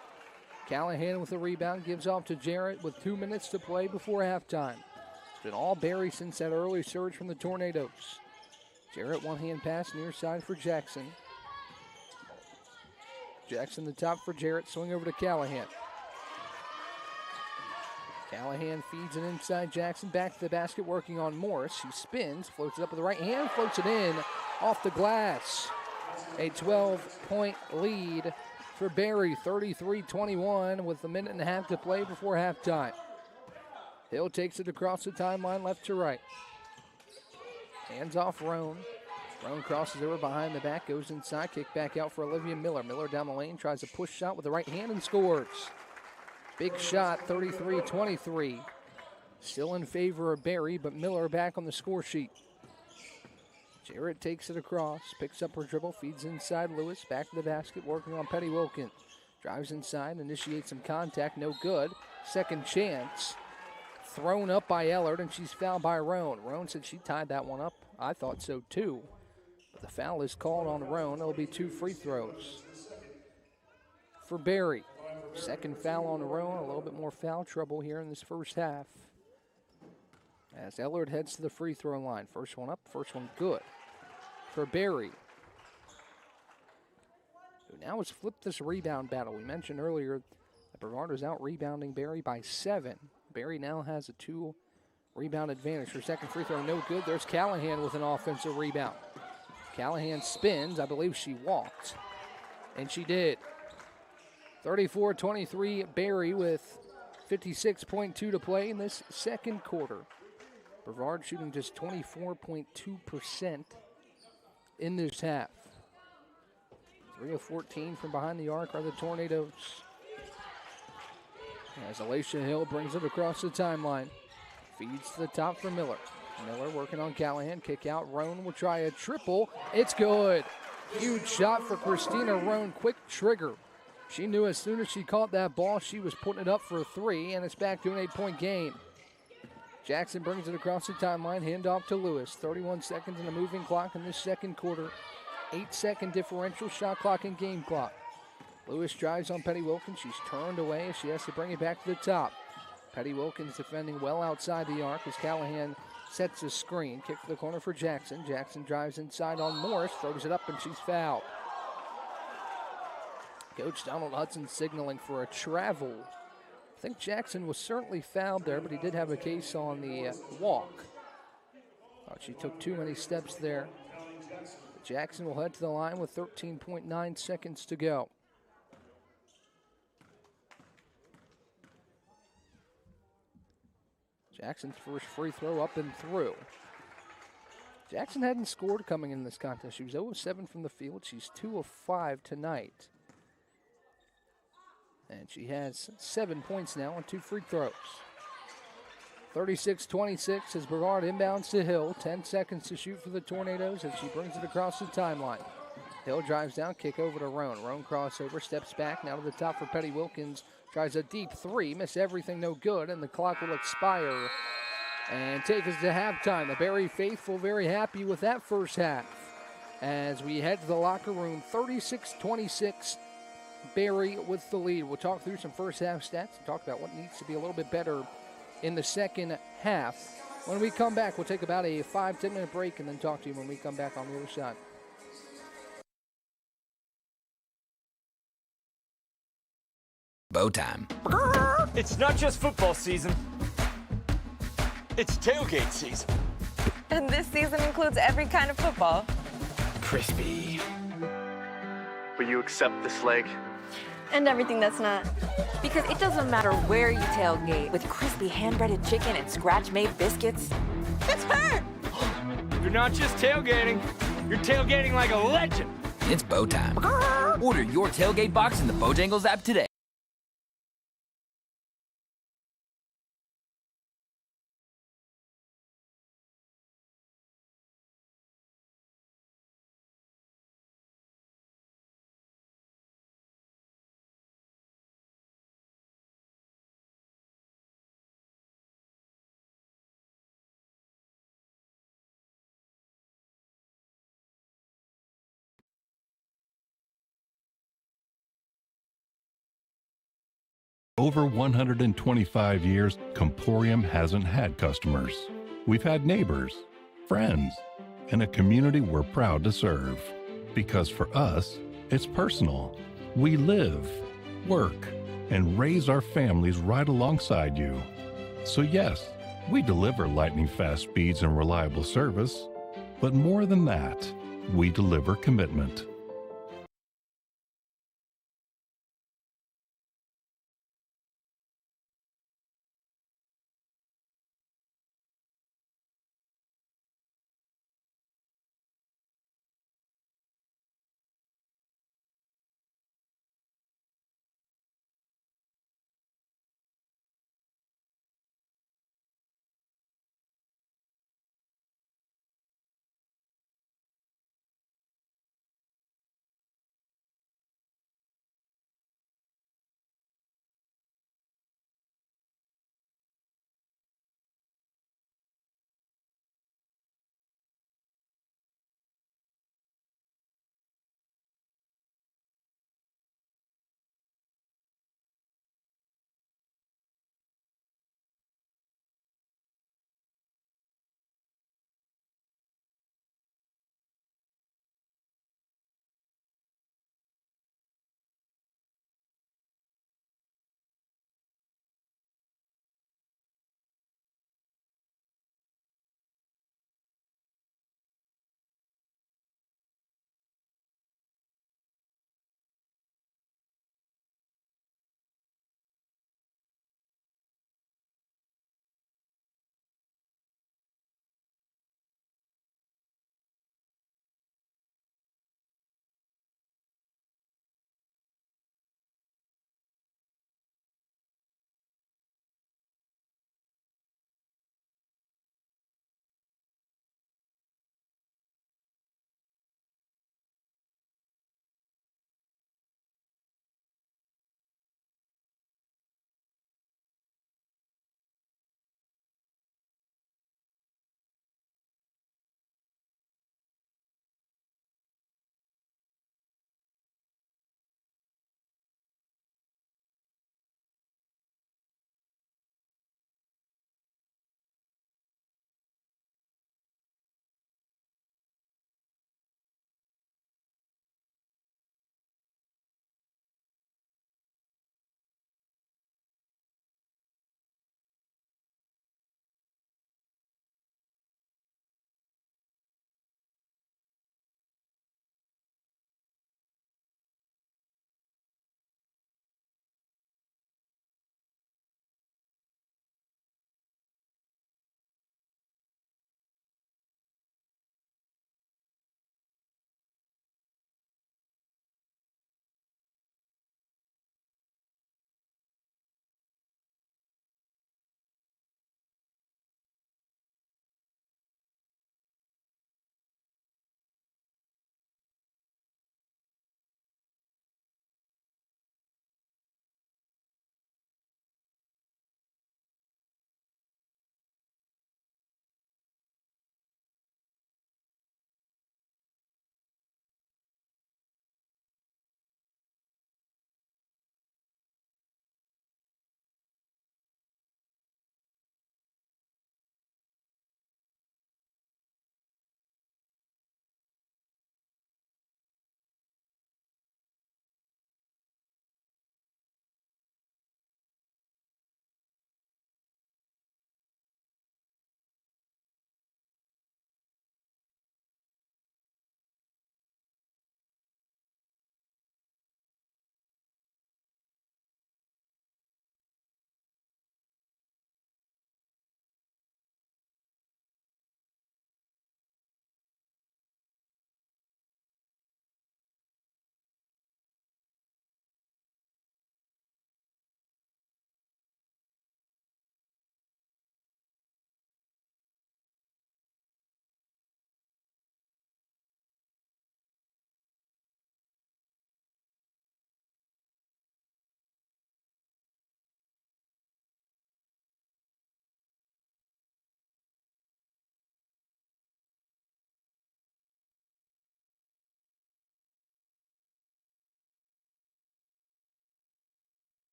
Callahan with the rebound, gives off to Jarrett with 2 minutes to play before halftime. It's been all Barry since that early surge from the Tornadoes. Jarrett one-hand pass near side for Jackson. Jackson the top for Jarrett, swing over to Callahan. Callahan feeds it inside Jackson, back to the basket, working on Morris. He spins, floats it up with the right hand, floats it in, off the glass. A 12-point lead for Barry, 33-21, with a minute and a half to play before halftime. Hill takes it across the timeline, left to right. Hands off Roan. Roan crosses over behind the back, goes inside, kick back out for Olivia Miller. Miller down the lane, tries a push shot with the right hand and scores. Big shot, 33-23. Still in favor of Barry, but Miller back on the score sheet. Jarrett takes it across, picks up her dribble, feeds inside Lewis, back to the basket, working on Petty Wilkins. Drives inside, initiates some contact, no good. Second chance. Thrown up by Ellard, and she's fouled by Roan. Roan said she tied that one up. I thought so too. But the foul is called on Roan. It'll be 2 free throws for Barry. Second foul on Roan, a little bit more foul trouble here in this first half. As Ellard heads to the free throw line. First one up, first one good for Barry, who now has flipped this rebound battle. We mentioned earlier that Brevard was out rebounding Barry by 7. Barry now has a 2 rebound advantage. Her second free throw, no good. There's Callahan with an offensive rebound. Callahan spins. I believe she walked, and she did. 34-23 Barry with 56.2 to play in this second quarter. Brevard shooting just 24.2% in this half. 3 of 14 from behind the arc are the Tornadoes. As Alicia Hill brings it across the timeline. Feeds to the top for Miller. Miller working on Callahan. Kick out. Roan will try a triple. It's good. Huge shot for Christina Roan. Quick trigger. She knew as soon as she caught that ball, she was putting it up for a 3, and it's back to an 8-point game. Jackson brings it across the timeline. Handoff to Lewis. 31 seconds in the moving clock in this second quarter. 8-second differential, shot clock and game clock. Lewis drives on Petty Wilkins. She's turned away as she has to bring it back to the top. Petty Wilkins defending well outside the arc as Callahan sets a screen. Kick to the corner for Jackson. Jackson drives inside on Morris, throws it up, and she's fouled. Coach Donald Hudson signaling for a travel. I think Jackson was certainly fouled there, but he did have a case on the walk. Thought she took too many steps there. Jackson will head to the line with 13.9 seconds to go. Jackson's first free throw up and through. Jackson hadn't scored coming in this contest. She was 0 of 7 from the field. She's 2 of 5 tonight. And she has 7 points now on 2 free throws. 36-26 as Brevard inbounds to Hill. 10 seconds to shoot for the Tornadoes as she brings it across the timeline. Hill drives down, kick over to Roan. Roan crossover, steps back, now to the top for Petty Wilkins. Tries a deep 3, miss everything, no good, and the clock will expire and take us to halftime. The Barry faithful very happy with that first half. As we head to the locker room, 36-26. Barry with the lead. We'll talk through some first half stats and talk about what needs to be a little bit better in the second half. When we come back, we'll take about a 5-10 minute break and then talk to you when we come back on the other side. Bow time. It's not just football season. It's tailgate season. And this season includes every kind of football. Crispy. Will you accept this leg? And everything that's not. Because it doesn't matter where you tailgate, with crispy hand-breaded chicken and scratch-made biscuits. It's her! You're not just tailgating. You're tailgating like a legend. It's bow time. Order your tailgate box in the Bojangles app today. Over 125 years, Comporium hasn't had customers. We've had neighbors, friends, and a community we're proud to serve. Because for us, it's personal. We live, work, and raise our families right alongside you. So yes, we deliver lightning-fast speeds and reliable service, but more than that, we deliver commitment.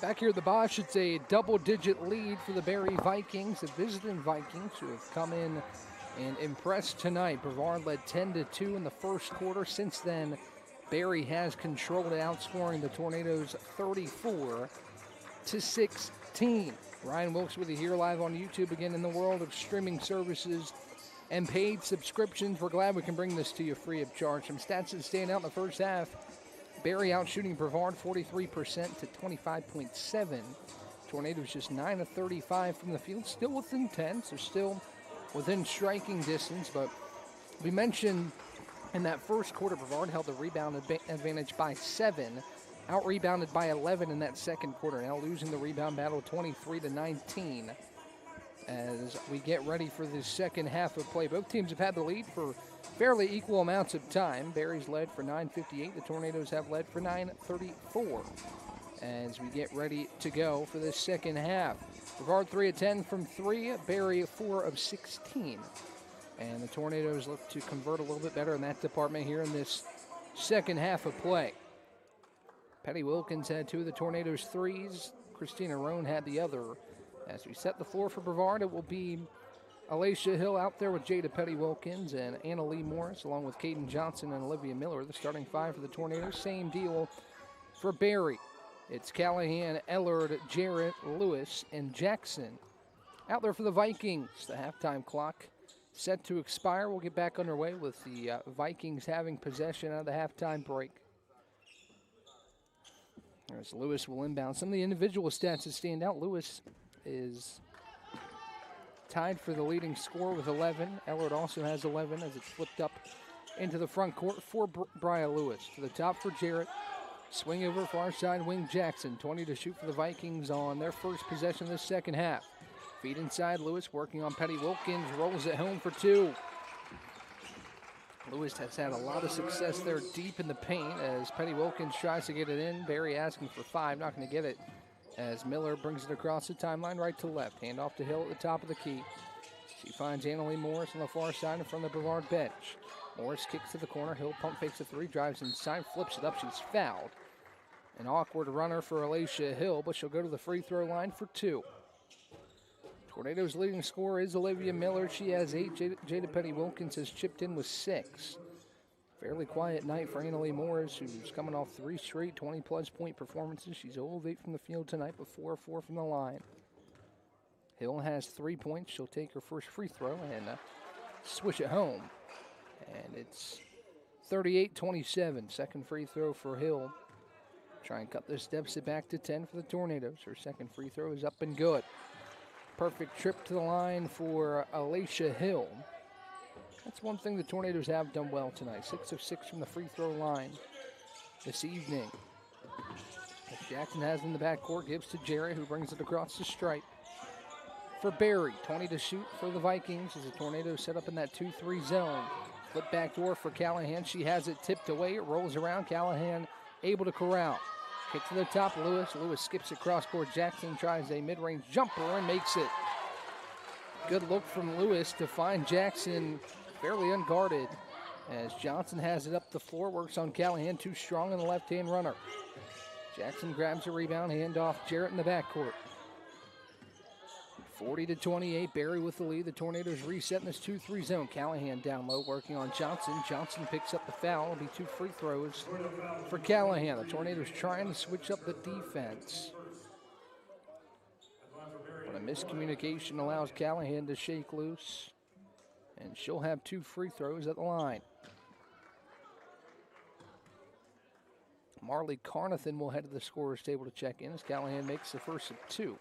Back here at the Bosch, it's a double-digit lead for the Barry Vikings, the visiting Vikings, who have come in and impressed tonight. Brevard led 10-2 in the first quarter. Since then, Barry has controlled it, outscoring the Tornadoes 34-16. Ryan Wilkes with you here live on YouTube again in the world of streaming services and paid subscriptions. We're glad we can bring this to you free of charge. Some stats that stand out in the first half. Barry out shooting Brevard 43% to 25.7. Tornadoes just 9 of 35 from the field, still within 10, so still within striking distance. But we mentioned in that first quarter, Brevard held the rebound advantage by 7, out-rebounded by 11 in that second quarter, now losing the rebound battle 23-19 as we get ready for the second half of play. Both teams have had the lead for fairly equal amounts of time. Barry's led for 9:58. The Tornadoes have led for 9:34 as we get ready to go for the second half. Brevard 3 of 10 from 3. Barry 4 of 16. And the Tornadoes look to convert a little bit better in that department here in this second half of play. Petty Wilkins had 2 of the Tornadoes' threes. Christina Roan had the other. As we set the floor for Brevard, it will be Alacia Hill out there with Jada Petty Wilkins and Anna Lee Morris, along with Caden Johnson and Olivia Miller, the starting 5 for the Tornadoes. Same deal for Barry. It's Callahan, Ellard, Jarrett, Lewis, and Jackson. Out there for the Vikings, the halftime clock set to expire. We'll get back underway with the Vikings having possession out of the halftime break. As Lewis will inbound. Some of the individual stats that stand out. Lewis is tied for the leading scorer with 11. Ellard also has 11 as it's flipped up into the front court for Bria Lewis. To the top for Jarrett. Swing over far side wing Jackson. 20 to shoot for the Vikings on their first possession of the second half. Feed inside, Lewis working on Petty Wilkins. Rolls it home for 2. Lewis has had a lot of success there deep in the paint as Petty Wilkins tries to get it in. Barry asking for 5, not going to get it as Miller brings it across the timeline right to left. Hand off to Hill at the top of the key. She finds Annalie Morris on the far side in front of the Brevard bench. Morris kicks to the corner. Hill pump fakes a 3, drives inside, flips it up. She's fouled. An awkward runner for Alacia Hill, but she'll go to the free throw line for 2. Tornadoes' leading scorer is Olivia Miller. She has 8. Jada Petty Wilkins has chipped in with 6. Fairly quiet night for Annalie Morris, who's coming off 3 straight 20-plus point performances. She's 0 of 8 from the field tonight, but 4 of 4 from the line. Hill has 3 points. She'll take her first free throw and swish it home. And it's 38-27. Second free throw for Hill. Try and cut this deficit back to 10 for the Tornadoes. Her second free throw is up and good. Perfect trip to the line for Alacia Hill. That's one thing the Tornadoes have done well tonight. 6 of 6 from the free throw line this evening. As Jackson has in the backcourt, gives to Jarrett, who brings it across the stripe. For Barry, 20 to shoot for the Vikings as the Tornadoes set up in that 2-3 zone. Flip back door for Callahan. She has it tipped away. It rolls around. Callahan able to corral. Kick to the top, Lewis. Lewis skips across court. Jackson tries a mid-range jumper and makes it. Good look from Lewis to find Jackson fairly unguarded as Johnson has it up the floor, works on Callahan, too strong on the left-hand runner. Jackson grabs a rebound, handoff Jarrett in the backcourt. 40-28, Barry with the lead. The Tornadoes reset in this 2-3 zone. Callahan down low, working on Johnson. Johnson picks up the foul. It'll be 2 free throws for Callahan. The Tornadoes trying to switch up the defense. But a miscommunication allows Callahan to shake loose. And she'll have 2 free throws at the line. Marley Carnathan will head to the scorer's table to check in as Callahan makes the first of 2.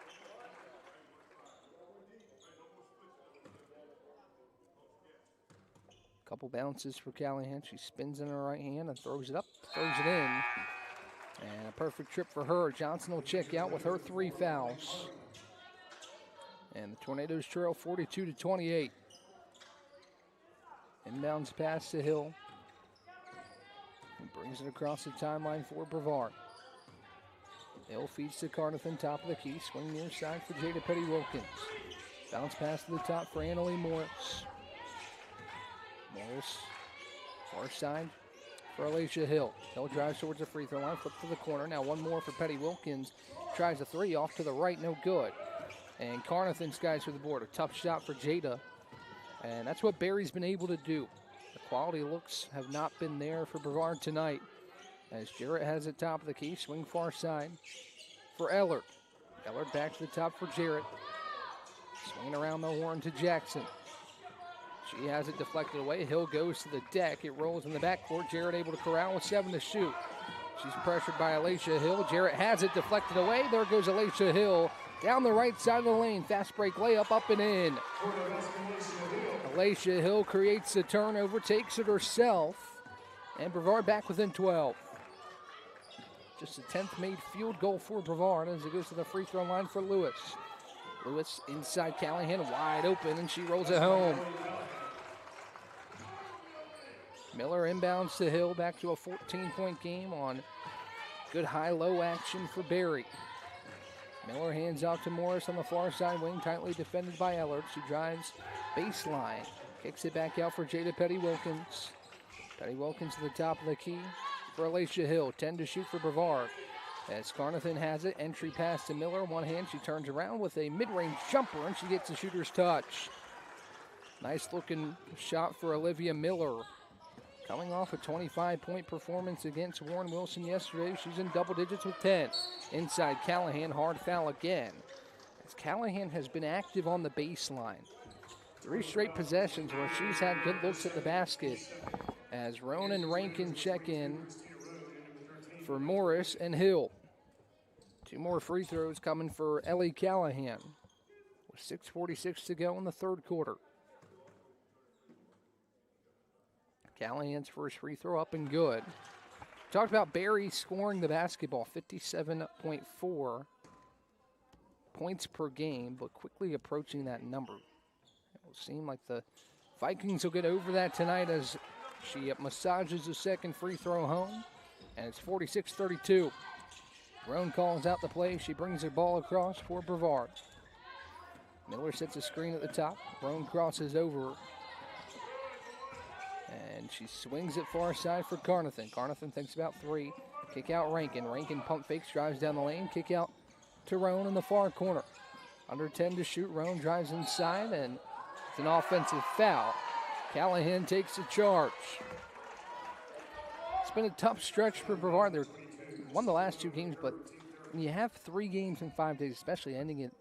Couple bounces for Callahan. She spins in her right hand and throws it up, throws it in. And a perfect trip for her. Johnson will check out with her 3 fouls. And the Tornadoes trail 42-28. Inbounds pass to Hill. He brings it across the timeline for Brevard. Hill feeds to Carnathan, top of the key. Swing near side for Jada Petty Wilkins. Bounce pass to the top for Annalie Morris. Morris, far side for Alacia Hill. Hill drives towards the free throw line, flip to the corner. Now one more for Petty Wilkins. tries a three off to the right, no good. And Carnathan skies for the board. A tough shot for Jada. And that's what Barry's been able to do. The quality looks have not been there for Brevard tonight. As Jarrett has it top of the key, swing far side for Ellard. Ellard back to the top for Jarrett. Swinging around the horn to Jackson. She has it deflected away. Hill goes to the deck. It rolls in the backcourt. Jarrett able to corral with 7 to shoot. She's pressured by Alacia Hill. Jarrett has it deflected away. There goes Alacia Hill down the right side of the lane. Fast break layup up and in. Alacia Hill creates the turnover, takes it herself, and Brevard back within 12. Just the 10th made field goal for Brevard as it goes to the free throw line for Lewis. Lewis inside Callahan, wide open, and she rolls it home. Miller inbounds to Hill, back to a 14-point game on good high-low action for Barry. Miller hands out to Morris on the far side wing, tightly defended by Ellard. She drives baseline, kicks it back out for Jada Petty-Wilkins. Petty-Wilkins to the top of the key for Alacia Hill. 10 to shoot for Brevard. As Carnathan has it, entry pass to Miller. One hand, she turns around with a mid-range jumper, and she gets the shooter's touch. Nice-looking shot for Olivia Miller. Coming off a 25-point performance against Warren Wilson yesterday, she's in double digits with 10. Inside Callahan, hard foul again. As Callahan has been active on the baseline. 3 straight possessions where she's had good looks at the basket. As Roan and Rankin check in for Morris and Hill. 2 more free throws coming for Ellie Callahan. With 6:46 to go in the third quarter. Callahan's first free throw up and good. Talked about Barry scoring the basketball, 57.4 points per game, but quickly approaching that number. It will seem like the Vikings will get over that tonight as she massages the second free throw home, and it's 46-32. Roan calls out the play. She brings the ball across for Brevard. Miller sets a screen at the top. Roan crosses over. And she swings it far side for Carnathan. Carnathan thinks about 3. Kick out Rankin. Rankin pump fakes, drives down the lane. Kick out to Roan in the far corner. Under 10 to shoot. Roan drives inside, and it's an offensive foul. Callahan takes the charge. It's been a tough stretch for Brevard. They're won the last 2 games, but when you have 3 games in 5 days, especially ending it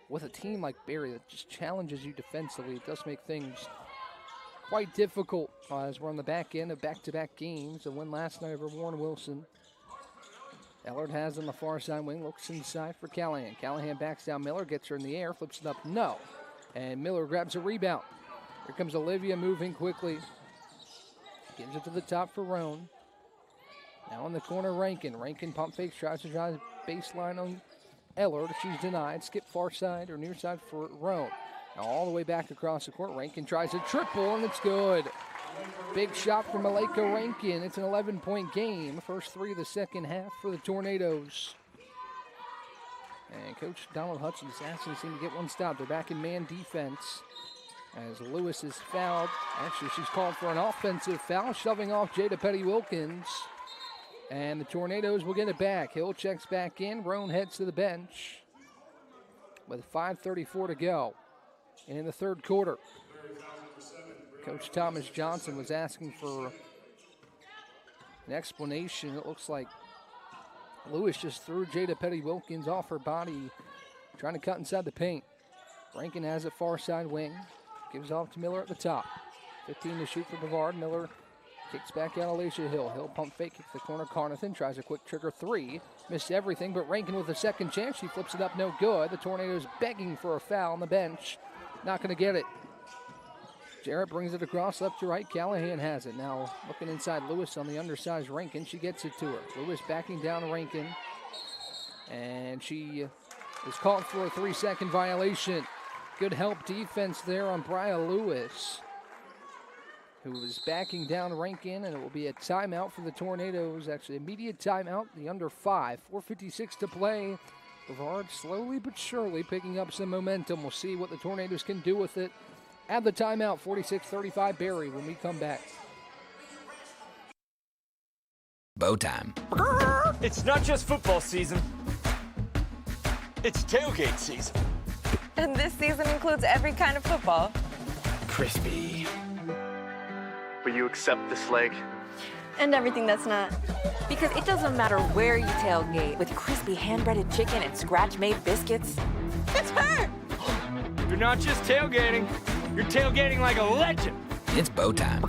with a team like Barry that just challenges you defensively, it does make things quite difficult as we're on the back end of back-to-back games. A win last night over Warren Wilson. Ellard has on the far side wing, looks inside for Callahan. Callahan backs down Miller, gets her in the air, flips it up, no. And Miller grabs a rebound. Here comes Olivia moving quickly. Gives it to the top for Roan. Now in the corner, Rankin. Rankin pump fakes, tries to drive baseline on Ellard. She's denied. Skip far side or near side for Roan. Now all the way back across the court. Rankin tries a triple, and it's good. Big shot from Malika Rankin. It's an 11-point game. First 3 of the second half for the Tornadoes. And Coach Donald Hudson's asking the team to get one stop. They're back in man defense as Lewis is fouled. Actually, she's called for an offensive foul, shoving off Jada Petty-Wilkins. And the Tornadoes will get it back. Hill checks back in. Roan heads to the bench with 5:34 to go. And in the third quarter, Coach Thomas Johnson was asking for an explanation. It looks like Lewis just threw Jada Petty-Wilkins off her body, trying to cut inside the paint. Rankin has it far side wing. Gives off to Miller at the top. 15 to shoot for Brevard. Miller kicks back out Alacia Hill. Hill pump fake, kicks the corner. Carnathan tries a quick trigger 3. Missed everything, but Rankin with a second chance. She flips it up, no good. The Tornadoes begging for a foul on the bench. Not going to get it. Jarrett brings it across left to right. Callahan has it. Now looking inside Lewis on the undersized Rankin. She gets it to her. Lewis backing down Rankin. And she is called for a 3-second violation. Good help defense there on Bria Lewis, who was backing down Rankin, and it will be a timeout for the Tornadoes. Actually, immediate timeout, the under 5. 4:56 to play. Brevard slowly but surely picking up some momentum. We'll see what the Tornadoes can do with it. At the timeout, 46-35 Barry when we come back. Bow time. It's not just football season. It's tailgate season. And this season includes every kind of football. Crispy. Will you accept this leg? And everything that's not. Because it doesn't matter where you tailgate with crispy hand-breaded chicken and scratch-made biscuits. It's her! You're not just tailgating, you're tailgating like a legend. It's bow time.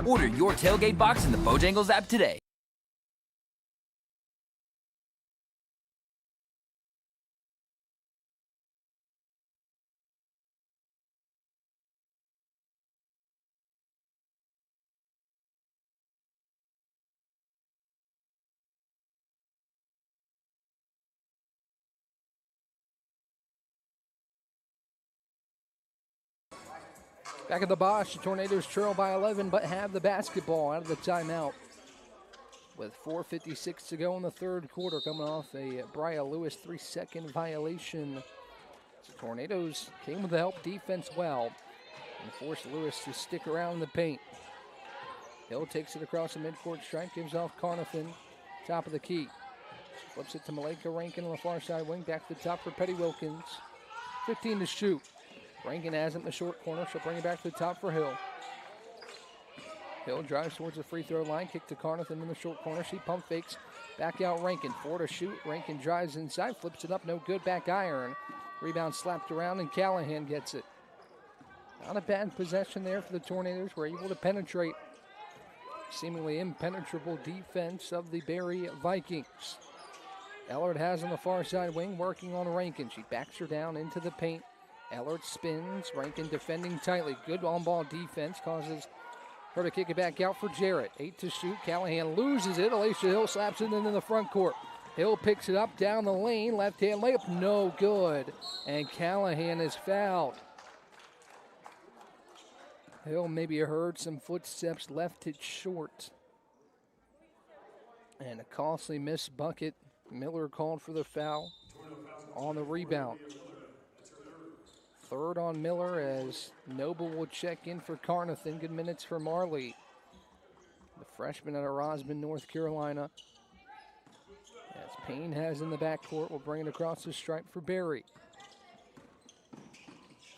Order your tailgate box in the Bojangles app today. Back at the Bosch, the Tornadoes trail by 11, but have the basketball out of the timeout. With 4:56 to go in the third quarter, coming off a Bria Lewis 3-second violation. The Tornadoes came with the help defense well and forced Lewis to stick around in the paint. Hill takes it across the midcourt stripe, gives off Carnathan, top of the key. Flips it to Malika Rankin on the far side wing, back to the top for Petty Wilkins. 15 to shoot. Rankin has it in the short corner. She'll bring it back to the top for Hill. Hill drives towards the free throw line. Kick to Carnathan in the short corner. She pump fakes. Back out Rankin. 4 to shoot. Rankin drives inside. Flips it up. No good. Back iron. Rebound slapped around and Callahan gets it. Not a bad possession there for the Tornadoes. Were able to penetrate seemingly impenetrable defense of the Barry Vikings. Ellard has on the far side wing working on Rankin. She backs her down into the paint. Ellard spins, Rankin defending tightly. Good on-ball defense causes her to kick it back out for Jarrett. 8 to shoot, Callahan loses it. Alicia Hill slaps it into the front court. Hill picks it up down the lane, left-hand layup, no good. And Callahan is fouled. Hill maybe heard some footsteps, left it short. And a costly missed bucket. Miller called for the foul on the rebound. Third on Miller as Noble will check in for Carnathan. Good minutes for Marley, the freshman out of Rosman, North Carolina. As Payne has in the backcourt, will bring it across the stripe for Barry.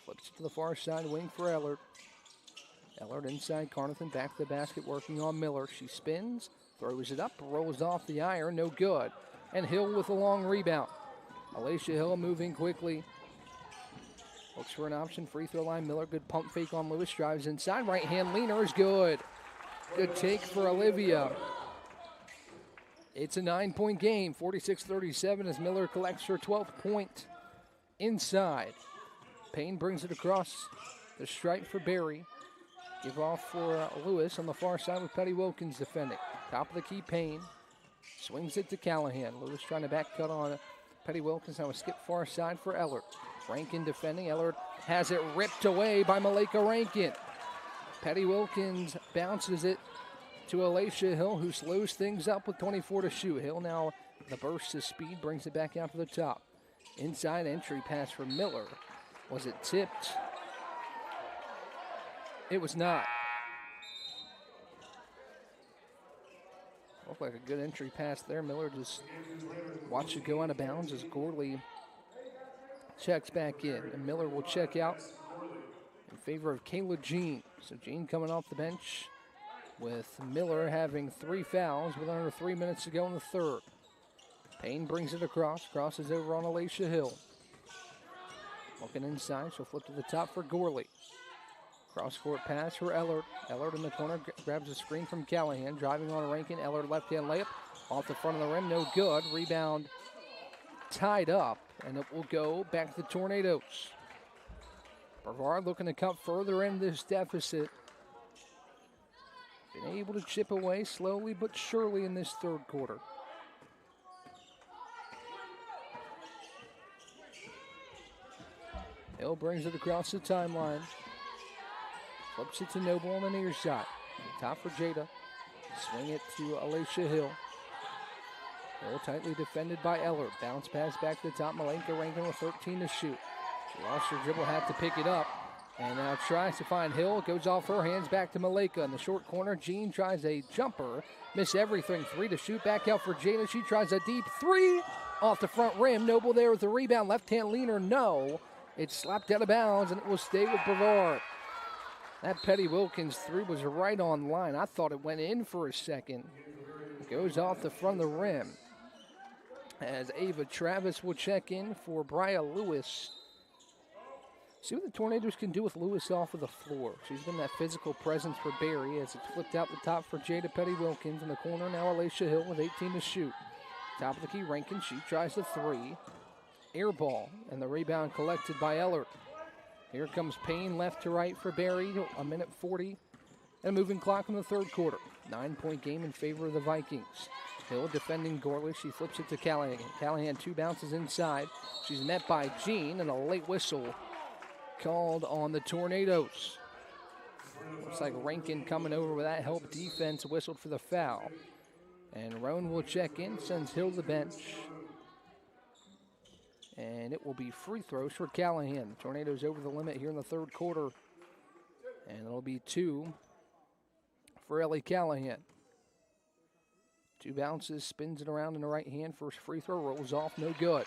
Flips to the far side wing for Ellard. Ellard inside Carnathan, back to the basket, working on Miller. She spins, throws it up, rolls off the iron, no good. And Hill with a long rebound. Alicia Hill moving quickly. Looks for an option, free throw line. Miller, good pump fake on Lewis, drives inside. Right hand leaner is good. Good take for Olivia. It's a 9-point game, 46-37 as Miller collects her 12th point inside. Payne brings it across the stripe for Barry. Give off for Lewis on the far side with Petty Wilkins defending. Top of the key, Payne. Swings it to Callahan. Lewis trying to back cut on Petty Wilkins. Now a skip far side for Ellard. Rankin defending. Ellard has it ripped away by Malika Rankin. Petty Wilkins bounces it to Alicia Hill, who slows things up with 24 to shoot. Hill now the burst of speed, brings it back out to the top. Inside entry pass for Miller. Was it tipped? It was not. Looked like a good entry pass there. Miller just watched it go out of bounds as Gorley checks back in. And Miller will check out in favor of Kayla Jean. So Jean coming off the bench with Miller having 3 fouls with under 3 minutes to go in the third. Payne brings it across, crosses over on Alicia Hill. Looking inside, she'll flip to the top for Gorley. Cross-court pass for Ellard. Ellard in the corner, grabs a screen from Callahan, driving on Rankin. Ellard left-hand layup, off the front of the rim, no good. Rebound tied up, and it will go back to the Tornadoes. Brevard looking to cut further in this deficit. Been able to chip away slowly but surely in this third quarter. Hill brings it across the timeline. Flips it to Noble on the near side. Top for Jada. Swing it to Alicia Hill. Hill tightly defended by Ellard. Bounce pass back to the top. Malika Rankin with 13 to shoot. She lost her dribble, had to pick it up. And now tries to find Hill. Goes off her hands back to Malika in the short corner. Jean tries a jumper. Miss everything. 3 to shoot. Back out for Jada. She tries a deep 3. off the front rim. Noble there with the rebound. Left-hand leaner, no. It's slapped out of bounds, and it will stay with Brevard. That Petty Wilkins 3 was right on line. I thought it went in for a second. It goes off the front of the rim. As Ava Travis will check in for Bria Lewis. See what the Tornadoes can do with Lewis off of the floor. She's been that physical presence for Barry as it's flipped out the top for Jada Petty Wilkins. In the corner now, Alicia Hill with 18 to shoot. Top of the key, Rankin. She tries the 3. Air ball, and the rebound collected by Ellert. Here comes Payne left to right for Barry. 1:40 and a moving clock in the third quarter. 9-point game in favor of the Vikings. Hill defending Gorley. She flips it to Callahan. Callahan 2 bounces inside. She's met by Jean, and a late whistle called on the Tornadoes. Looks like Rankin coming over with that help defense, whistled for the foul. And Roan will check in, sends Hill to the bench. And it will be free throws for Callahan. Tornadoes over the limit here in the third quarter. And it'll be 2 for Ellie Callahan. 2 bounces, spins it around in the right hand. First free throw, rolls off, no good.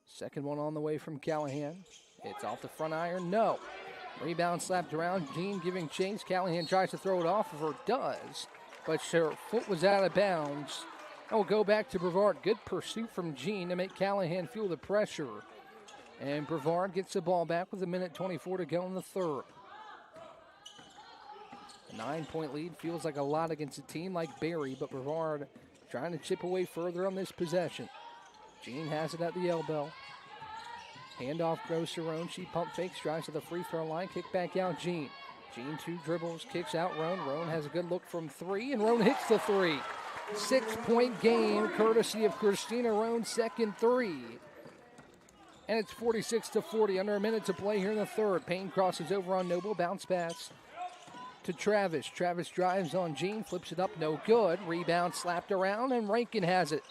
Second one on the way from Callahan. It's off the front iron, no. Rebound slapped around, Jean giving chase. Callahan tries to throw it off of her, does, but her foot was out of bounds. And we'll go back to Brevard. Good pursuit from Jean to make Callahan feel the pressure. And Brevard gets the ball back with 1:24 to go in the third. A 9-point lead feels like a lot against a team like Barry, but Brevard trying to chip away further on this possession. Jean has it at the elbow. Handoff goes to Roan. She pump fakes, drives to the free throw line. Kick back out, Jean. Jean 2 dribbles, kicks out Roan. Roan has a good look from 3, and Roan hits the 3. 6-point game, courtesy of Christina Roan's second 3. And it's 46-40, under a minute to play here in the third. Payne crosses over on Noble, bounce pass to Travis. Travis drives on Jean, flips it up, no good. Rebound slapped around, and Rankin has it.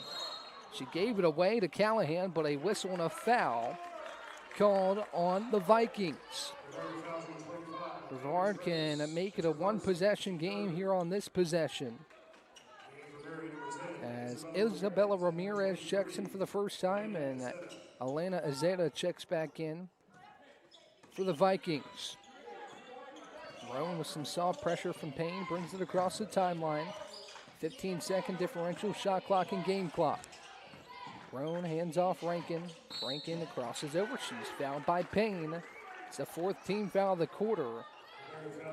She gave it away to Callahan, but a whistle and a foul called on the Vikings. Brevard can make it a 1-possession game here on this possession. As Isabella Ramirez checks in for the first time, and Elena Azeda checks back in for the Vikings. Roan with some soft pressure from Payne, brings it across the timeline. 15-second differential, shot clock and game clock. Roan hands off Rankin. Rankin crosses over. She's fouled by Payne. It's the 4th team foul of the quarter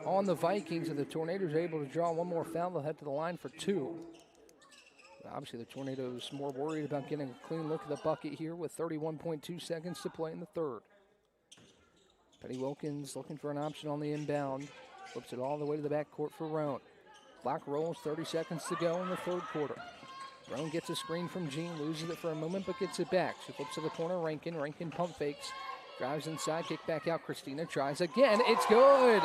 on the Vikings, and the Tornadoes are able to draw one more foul. They'll head to the line for 2. Obviously, the Tornadoes more worried about getting a clean look at the bucket here with 31.2 seconds to play in the third. Petty Wilkins looking for an option on the inbound. Flips it all the way to the backcourt for Roan. Clock rolls, 30 seconds to go in the third quarter. Roan gets a screen from Jean, loses it for a moment, but gets it back. She flips to the corner, Rankin. Rankin pump fakes, drives inside, kick back out. Christina tries again. It's good.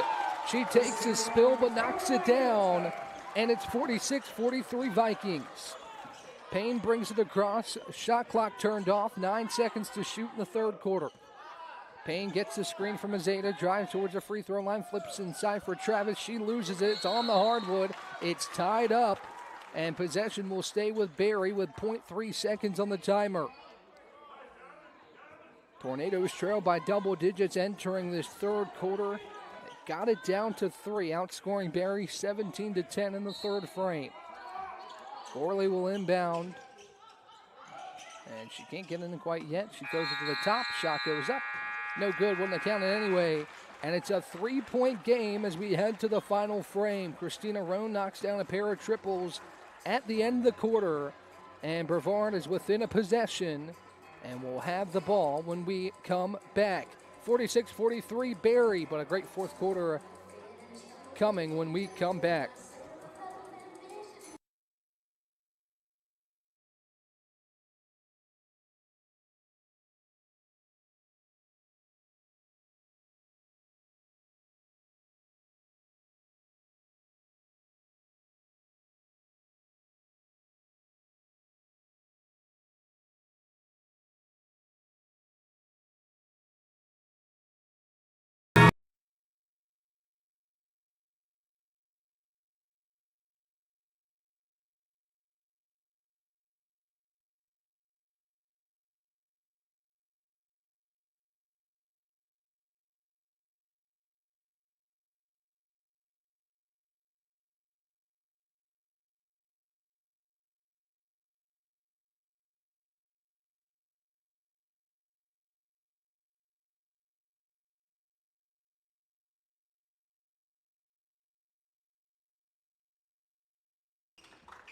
She takes a spill, but knocks it down, and it's 46-43 Vikings. Payne brings it across. Shot clock turned off. 9 seconds to shoot in the third quarter. Payne gets the screen from Azeda, drives towards the free throw line, flips inside for Travis. She loses it. It's on the hardwood. It's tied up. And possession will stay with Barry with 0.3 seconds on the timer. Tornadoes trail by double digits entering this third quarter. Got it down to 3, outscoring Barry 17-10 in the third frame. Gorley will inbound. And she can't get in it quite yet. She throws it to the top. Shot goes up. No good. Wouldn't have counted anyway. And it's a 3-point game as we head to the final frame. Christina Roan knocks down a pair of triples at the end of the quarter, and Brevard is within a possession and will have the ball when we come back. 46-43 Barry, but a great fourth quarter coming when we come back.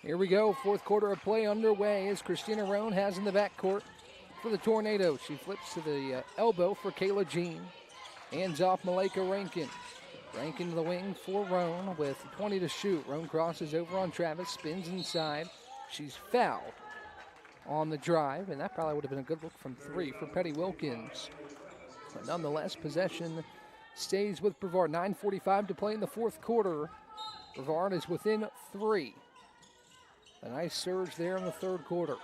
Here we go, fourth quarter of play underway as Christina Roan has in the backcourt for the Tornadoes. She flips to the elbow for Kayla Jean. Hands off Malika Rankin. Rankin to the wing for Roan with 20 to shoot. Roan crosses over on Travis, spins inside. She's fouled on the drive, and that probably would have been a good look from three for Petty Wilkins. But nonetheless, possession stays with Brevard. 9:45 to play in the fourth quarter. Brevard is within 3. A nice surge there in the third quarter.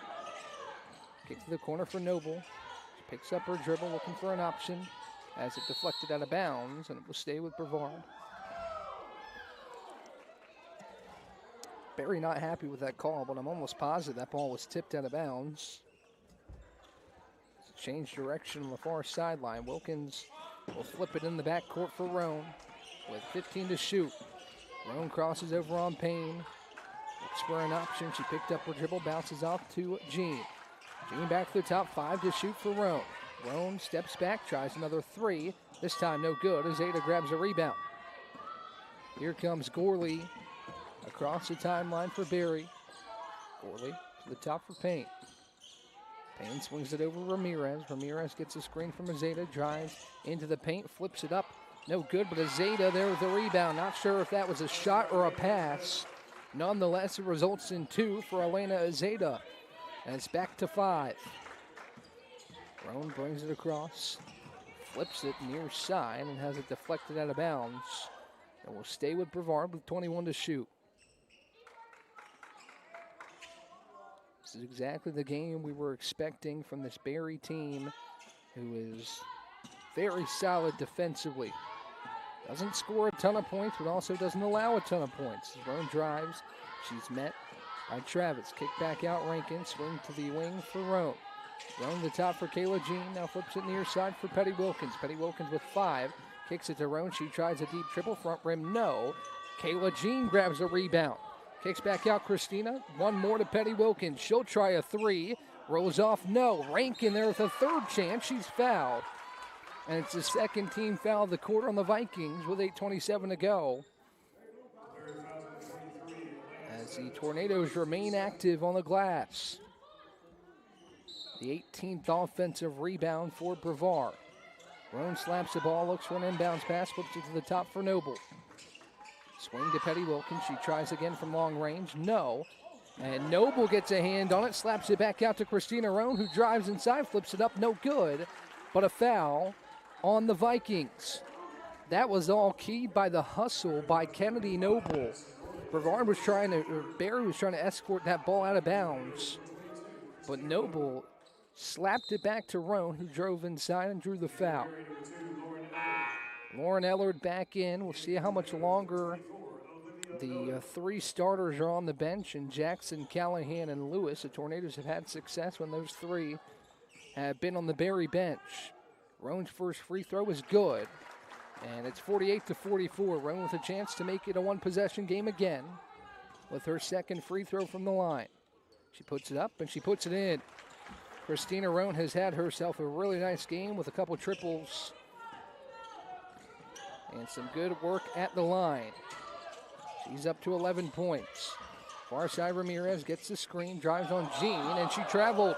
Kick to the corner for Noble. She picks up her dribble, looking for an option as it deflected out of bounds, and it will stay with Brevard. Barry not happy with that call, but I'm almost positive that ball was tipped out of bounds. Change direction on the far sideline. Wilkins will flip it in the backcourt for Roan with 15 to shoot. Roan crosses over on Payne. Looks for an option. She picked up her dribble, bounces off to Jean. Jean back to the top, 5 to shoot for Roan. Roan steps back, tries another 3. This time no good as Ada grabs a rebound. Here comes Gorley across the timeline for Barry. Gorley to the top for Payne. Payne swings it over Ramirez. Ramirez gets a screen from Azeda, drives into the paint, flips it up. No good, but Azeda there with the rebound. Not sure if that was a shot or a pass. Nonetheless, it results in 2 for Elena Azeda. And it's back to 5. Roan brings it across, flips it near side, and has it deflected out of bounds. And will stay with Brevard with 21 to shoot. This is exactly the game we were expecting from this Barry team, who is very solid defensively. Doesn't score a ton of points, but also doesn't allow a ton of points. As Roan drives, she's met by Travis. Kick back out Rankin, swing to the wing for Roan. Roan to the top for Kayla Jean, now flips it near side for Petty Wilkins. Petty Wilkins with 5, kicks it to Roan. She tries a deep triple, front rim, no. Kayla Jean grabs a rebound. Kicks back out Christina, one more to Petty Wilkins. She'll try a 3, rolls off, no. Rankin there with a third chance, she's fouled. And it's the second team foul of the quarter on the Vikings with 8:27 to go. As the Tornadoes remain active on the glass. The 18th offensive rebound for Brevard. Roan slaps the ball, looks for an inbounds pass, flips it to the top for Noble. Swing to Petty Wilkins. She tries again from long range. No. And Noble gets a hand on it, slaps it back out to Christina Roan, who drives inside, flips it up, no good. But a foul on the Vikings. That was all keyed by the hustle by Kennedy Noble. Barry was trying to escort that ball out of bounds. But Noble slapped it back to Roan, who drove inside and drew the foul. Lauren Ellard back in. We'll see how much longer the 3 starters are on the bench, and Jackson, Callahan, and Lewis. The Tornadoes have had success when those 3 have been on the Barry bench. Roan's first free throw is good, and it's 48-44. Roan with a chance to make it a one-possession game again with her second free throw from the line. She puts it up, and she puts it in. Christina Roan has had herself a really nice game with a couple triples and some good work at the line. She's up to 11 points. Far side Ramirez gets the screen, drives on Jean, and she traveled.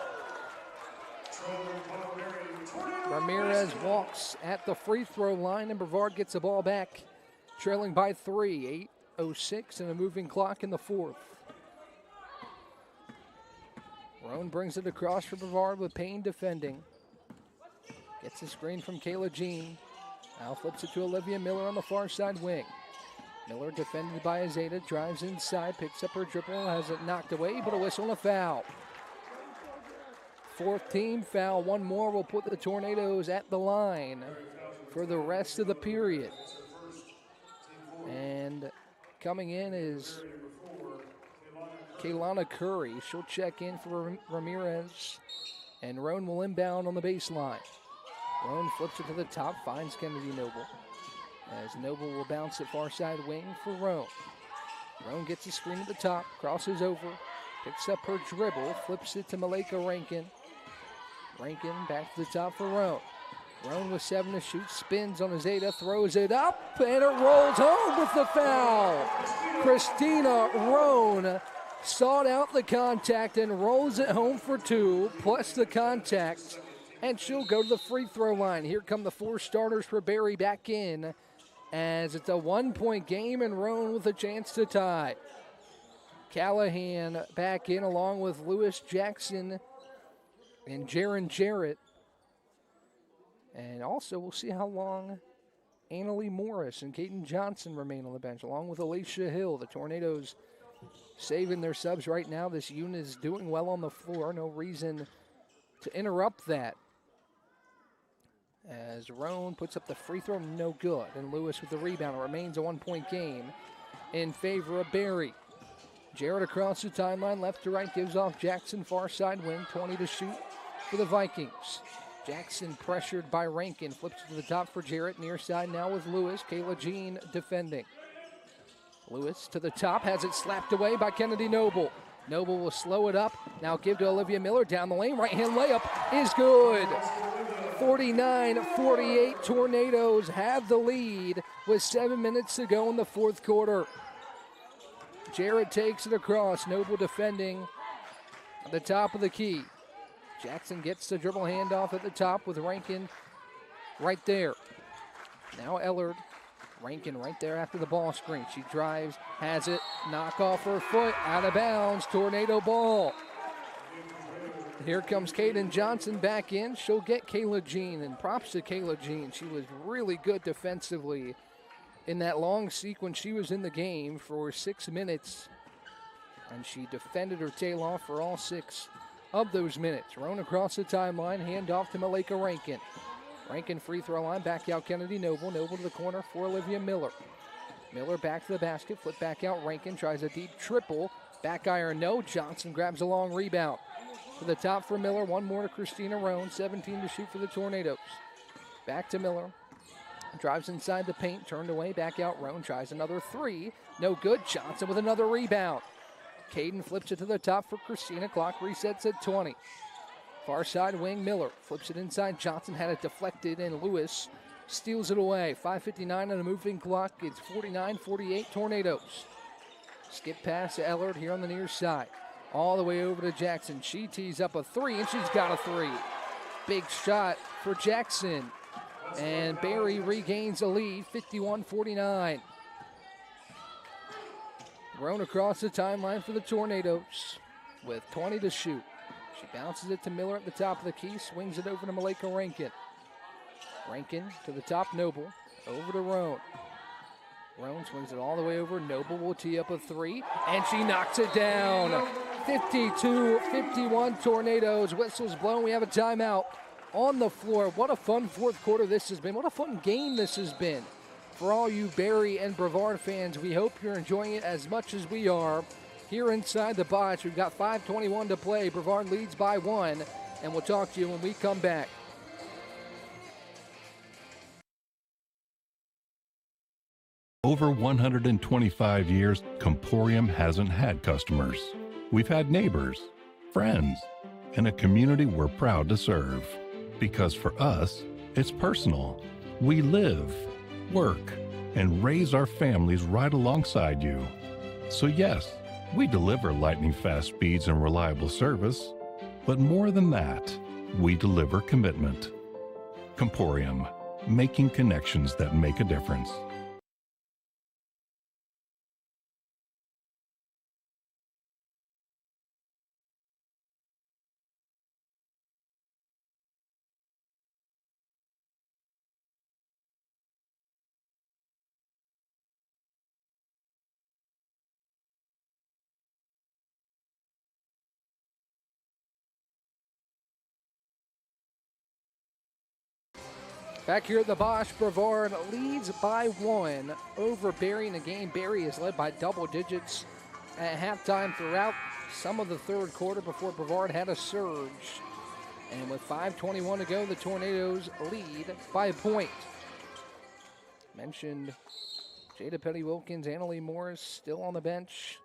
Ramirez walks at the free throw line, and Brevard gets the ball back, trailing by 3. 8:06 and a moving clock in the fourth. Roan brings it across for Brevard with Payne defending. Gets the screen from Kayla Jean. Now flips it to Olivia Miller on the far side wing. Miller defended by Azeda, drives inside, picks up her dribble, has it knocked away, but a whistle and a foul. Fourth team foul, one more will put the Tornadoes at the line for the rest of the period. And coming in is Kaylana Curry. She'll check in for Ramirez, and Roan will inbound on the baseline. Roan flips it to the top, finds Kennedy Noble. As Noble will bounce it far side wing for Roan. Roan gets a screen at the top, crosses over, picks up her dribble, flips it to Malika Rankin. Rankin back to the top for Roan. Roan with 7 to shoot, spins on Azeda, throws it up, and it rolls home with the foul. Christina Roan sought out the contact and rolls it home for two, plus the contact, and she'll go to the free throw line. Here come the four starters for Barry back in, as it's a 1-point game and Roan with a chance to tie. Callahan back in along with Lewis Jackson and Jaron Jarrett. And also we'll see how long Annalie Morris and Kaden Johnson remain on the bench, along with Alicia Hill. The Tornadoes saving their subs right now. This unit is doing well on the floor. No reason to interrupt that. As Roan puts up the free throw, no good. And Lewis with the rebound. It remains a 1-point game in favor of Barry. Jarrett across the timeline, left to right, gives off Jackson, far side wing, 20 to shoot for the Vikings. Jackson pressured by Rankin, flips to the top for Jarrett, near side now with Lewis. Kayla Jean defending. Lewis to the top, has it slapped away by Kennedy Noble. Noble will slow it up, now give to Olivia Miller, down the lane, right-hand layup is good. 49-48, Tornadoes have the lead with 7 minutes to go in the fourth quarter. Jarrett takes it across, Noble defending at the top of the key. Jackson gets the dribble handoff at the top with Rankin right there. Now Ellard, Rankin right there after the ball screen. She drives, has it, knock off her foot, out of bounds, Tornado ball. Here comes Kaden Johnson back in. She'll get Kayla Jean, and props to Kayla Jean. She was really good defensively in that long sequence. She was in the game for 6 minutes, and she defended her tail off for all 6 of those minutes. Roan across the timeline, handoff to Malika Rankin. Rankin free throw line, back out Kennedy Noble. Noble to the corner for Olivia Miller. Miller back to the basket, flip back out Rankin, tries a deep triple. Back iron, no. Johnson grabs a long rebound. To the top for Miller, one more to Christina Roan, 17 to shoot for the Tornadoes. Back to Miller. Drives inside the paint, turned away, back out Roan, tries another three. No good, Johnson with another rebound. Caden flips it to the top for Christina. Clock resets at 20. Far side wing, Miller flips it inside. Johnson had it deflected, and Lewis steals it away. 5:59 on the moving clock. It's 49-48 Tornadoes. Skip pass to Ellard here on the near side. All the way over to Jackson. She tees up a three, and she's got a three. Big shot for Jackson. And Barry regains a lead, 51-49. Roan across the timeline for the Tornadoes with 20 to shoot. She bounces it to Miller at the top of the key, swings it over to Malika Rankin. Rankin to the top, Noble, over to Roan. Roan swings it all the way over. Noble will tee up a three, and she knocks it down. 52-51 Tornadoes. Whistles blown. We have a timeout on the floor. What a fun fourth quarter this has been. What a fun game this has been. For all you Barry and Brevard fans, we hope you're enjoying it as much as we are. Here inside the box, we've got 5:21 to play. Brevard leads by 1, and we'll talk to you when we come back. Over 125 years, Comporium hasn't had customers. We've had neighbors, friends, and a community we're proud to serve. Because for us, it's personal. We live, work, and raise our families right alongside you. So yes, we deliver lightning-fast speeds and reliable service, but more than that, we deliver commitment. Comporium, making connections that make a difference. Back here at the Bosch, Brevard leads by 1 over Barry in the game. Barry is led by double digits at halftime throughout some of the third quarter before Brevard had a surge. And with 5:21 to go, the Tornadoes lead by a point. Mentioned Jada Petty-Wilkins, Annalie Morris still on the bench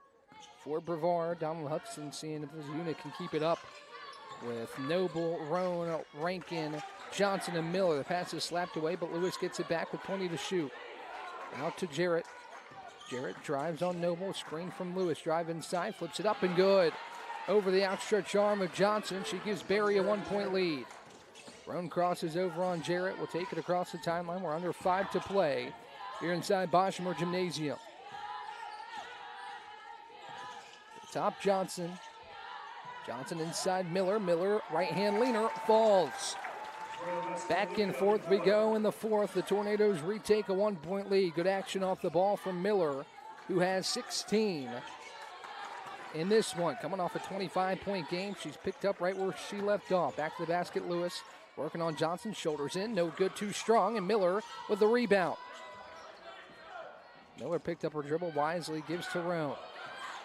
for Brevard. Donald Hudson seeing if this unit can keep it up with Noble, Roan, Rankin, Johnson, and Miller. The pass is slapped away, but Lewis gets it back with 20 to shoot. Out to Jarrett. Jarrett drives on Noble, screen from Lewis, drive inside, flips it up and good. Over the outstretched arm of Johnson, she gives Barry a 1-point lead. Roan crosses over on Jarrett, will take it across the timeline. We're under 5 to play here inside Boshamer Gymnasium. Top Johnson. Johnson inside Miller. Miller, right-hand leaner, falls. Back and forth we go in the fourth. The Tornadoes retake a 1-point lead. Good action off the ball from Miller, who has 16 in this one. Coming off a 25-point game, she's picked up right where she left off. Back to the basket, Lewis. Working on Johnson, shoulders in, no good, too strong, and Miller with the rebound. Miller picked up her dribble wisely, gives to Roan.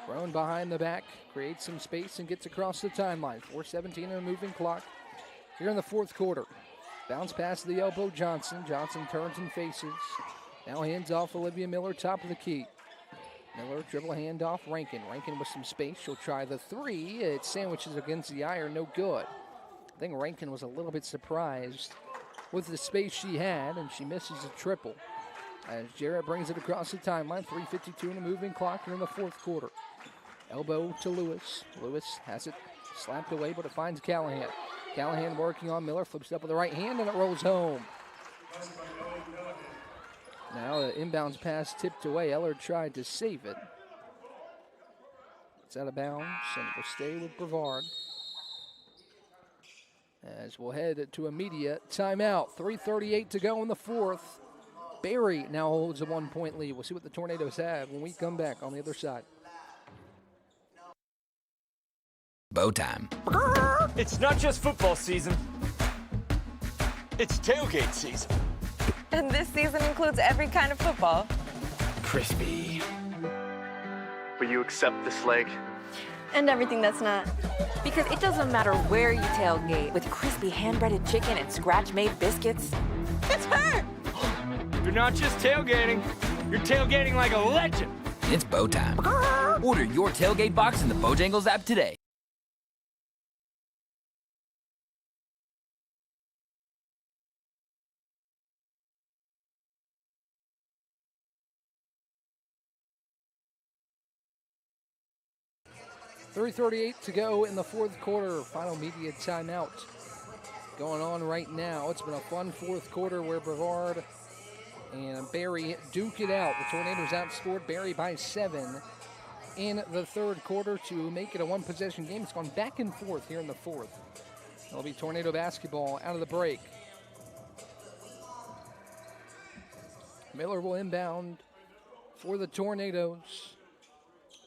Roan behind the back, creates some space and gets across the timeline. 4:17 on a moving clock here in the fourth quarter. Bounce pass to the elbow, Johnson. Johnson turns and faces. Now hands off Olivia Miller, top of the key. Miller dribble handoff, Rankin. Rankin with some space, she'll try the three. It sandwiches against the iron, no good. I think Rankin was a little bit surprised with the space she had, and she misses a triple. As Jarrett brings it across the timeline, 3:52 in a moving clock here in the fourth quarter. Elbow to Lewis. Lewis has it slapped away, but it finds Callahan. Callahan working on Miller, flips it up with the right hand, and it rolls home. Now the inbounds pass tipped away. Ellard tried to save it. It's out of bounds, and it will stay with Brevard. As we'll head to immediate timeout. 3:38 to go in the fourth. Barry now holds a 1-point lead. We'll see what the Tornadoes have when we come back on the other side. Bow time. It's not just football season. It's tailgate season. And this season includes every kind of football. Crispy. Will you accept this leg? And everything that's not. Because it doesn't matter where you tailgate, with crispy hand-breaded chicken and scratch-made biscuits. It's her! You're not just tailgating. You're tailgating like a legend. It's bow time. Order your tailgate box in the Bojangles app today. .338 to go in the fourth quarter. Final media timeout going on right now. It's been a fun fourth quarter where Brevard and Barry duke it out. The Tornadoes outscored Barry by 7 in the third quarter to make it a one-possession game. It's gone back and forth here in the fourth. It'll be Tornado basketball out of the break. Miller will inbound for the Tornadoes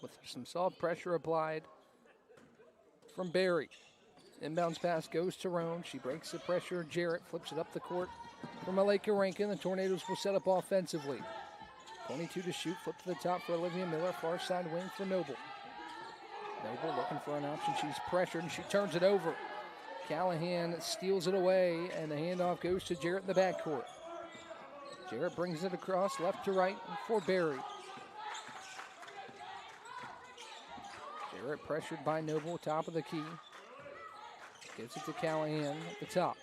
with some soft pressure applied from Barry. Inbounds pass goes to Roan. She breaks the pressure. Jarrett flips it up the court for Malika Rankin. The Tornadoes will set up offensively. 22 to shoot. Flip to the top for Olivia Miller. Far side wing for Noble. Noble looking for an option. She's pressured and she turns it over. Callahan steals it away and the handoff goes to Jarrett in the backcourt. Jarrett brings it across left to right for Barry. Jarrett pressured by Noble, top of the key. Gives it to Callahan at the top.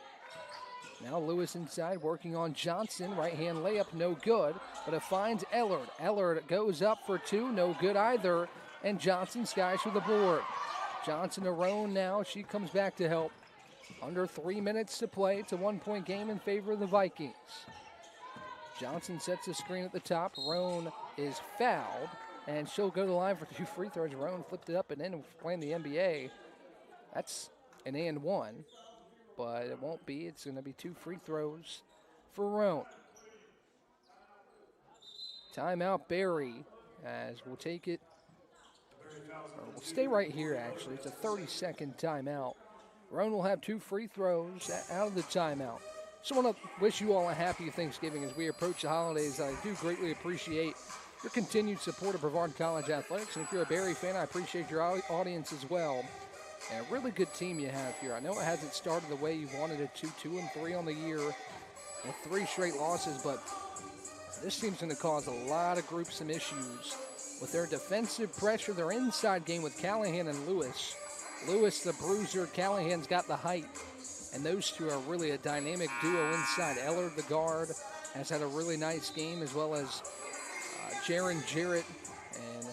Now Lewis inside, working on Johnson. Right-hand layup, no good, but it finds Ellard. Ellard goes up for two, no good either, and Johnson skies for the board. Johnson to Roan now, she comes back to help. Under 3 minutes to play, it's a 1-point game in favor of the Vikings. Johnson sets the screen at the top. Roan is fouled, and she'll go to the line for 2 free throws. Roan flipped it up and in playing the NBA. That's an and one, but it won't be. It's going to be 2 free throws for Roan. Timeout Barry, as we'll take it. We'll stay right here, actually. It's a 30-second timeout. Roan will have 2 free throws out of the timeout. So I want to wish you all a happy Thanksgiving as we approach the holidays. I do greatly appreciate your continued support of Brevard College Athletics. And if you're a Barry fan, I appreciate your audience as well. And a really good team you have here. I know it hasn't started the way you wanted it to, 2-3 on the year with 3 straight losses, but this team's going to cause a lot of groups some issues with their defensive pressure, their inside game with Callahan and Lewis. Lewis, the bruiser, Callahan's got the height, and those two are really a dynamic duo inside. Ellard, the guard, has had a really nice game, as well as Jaron Jarrett and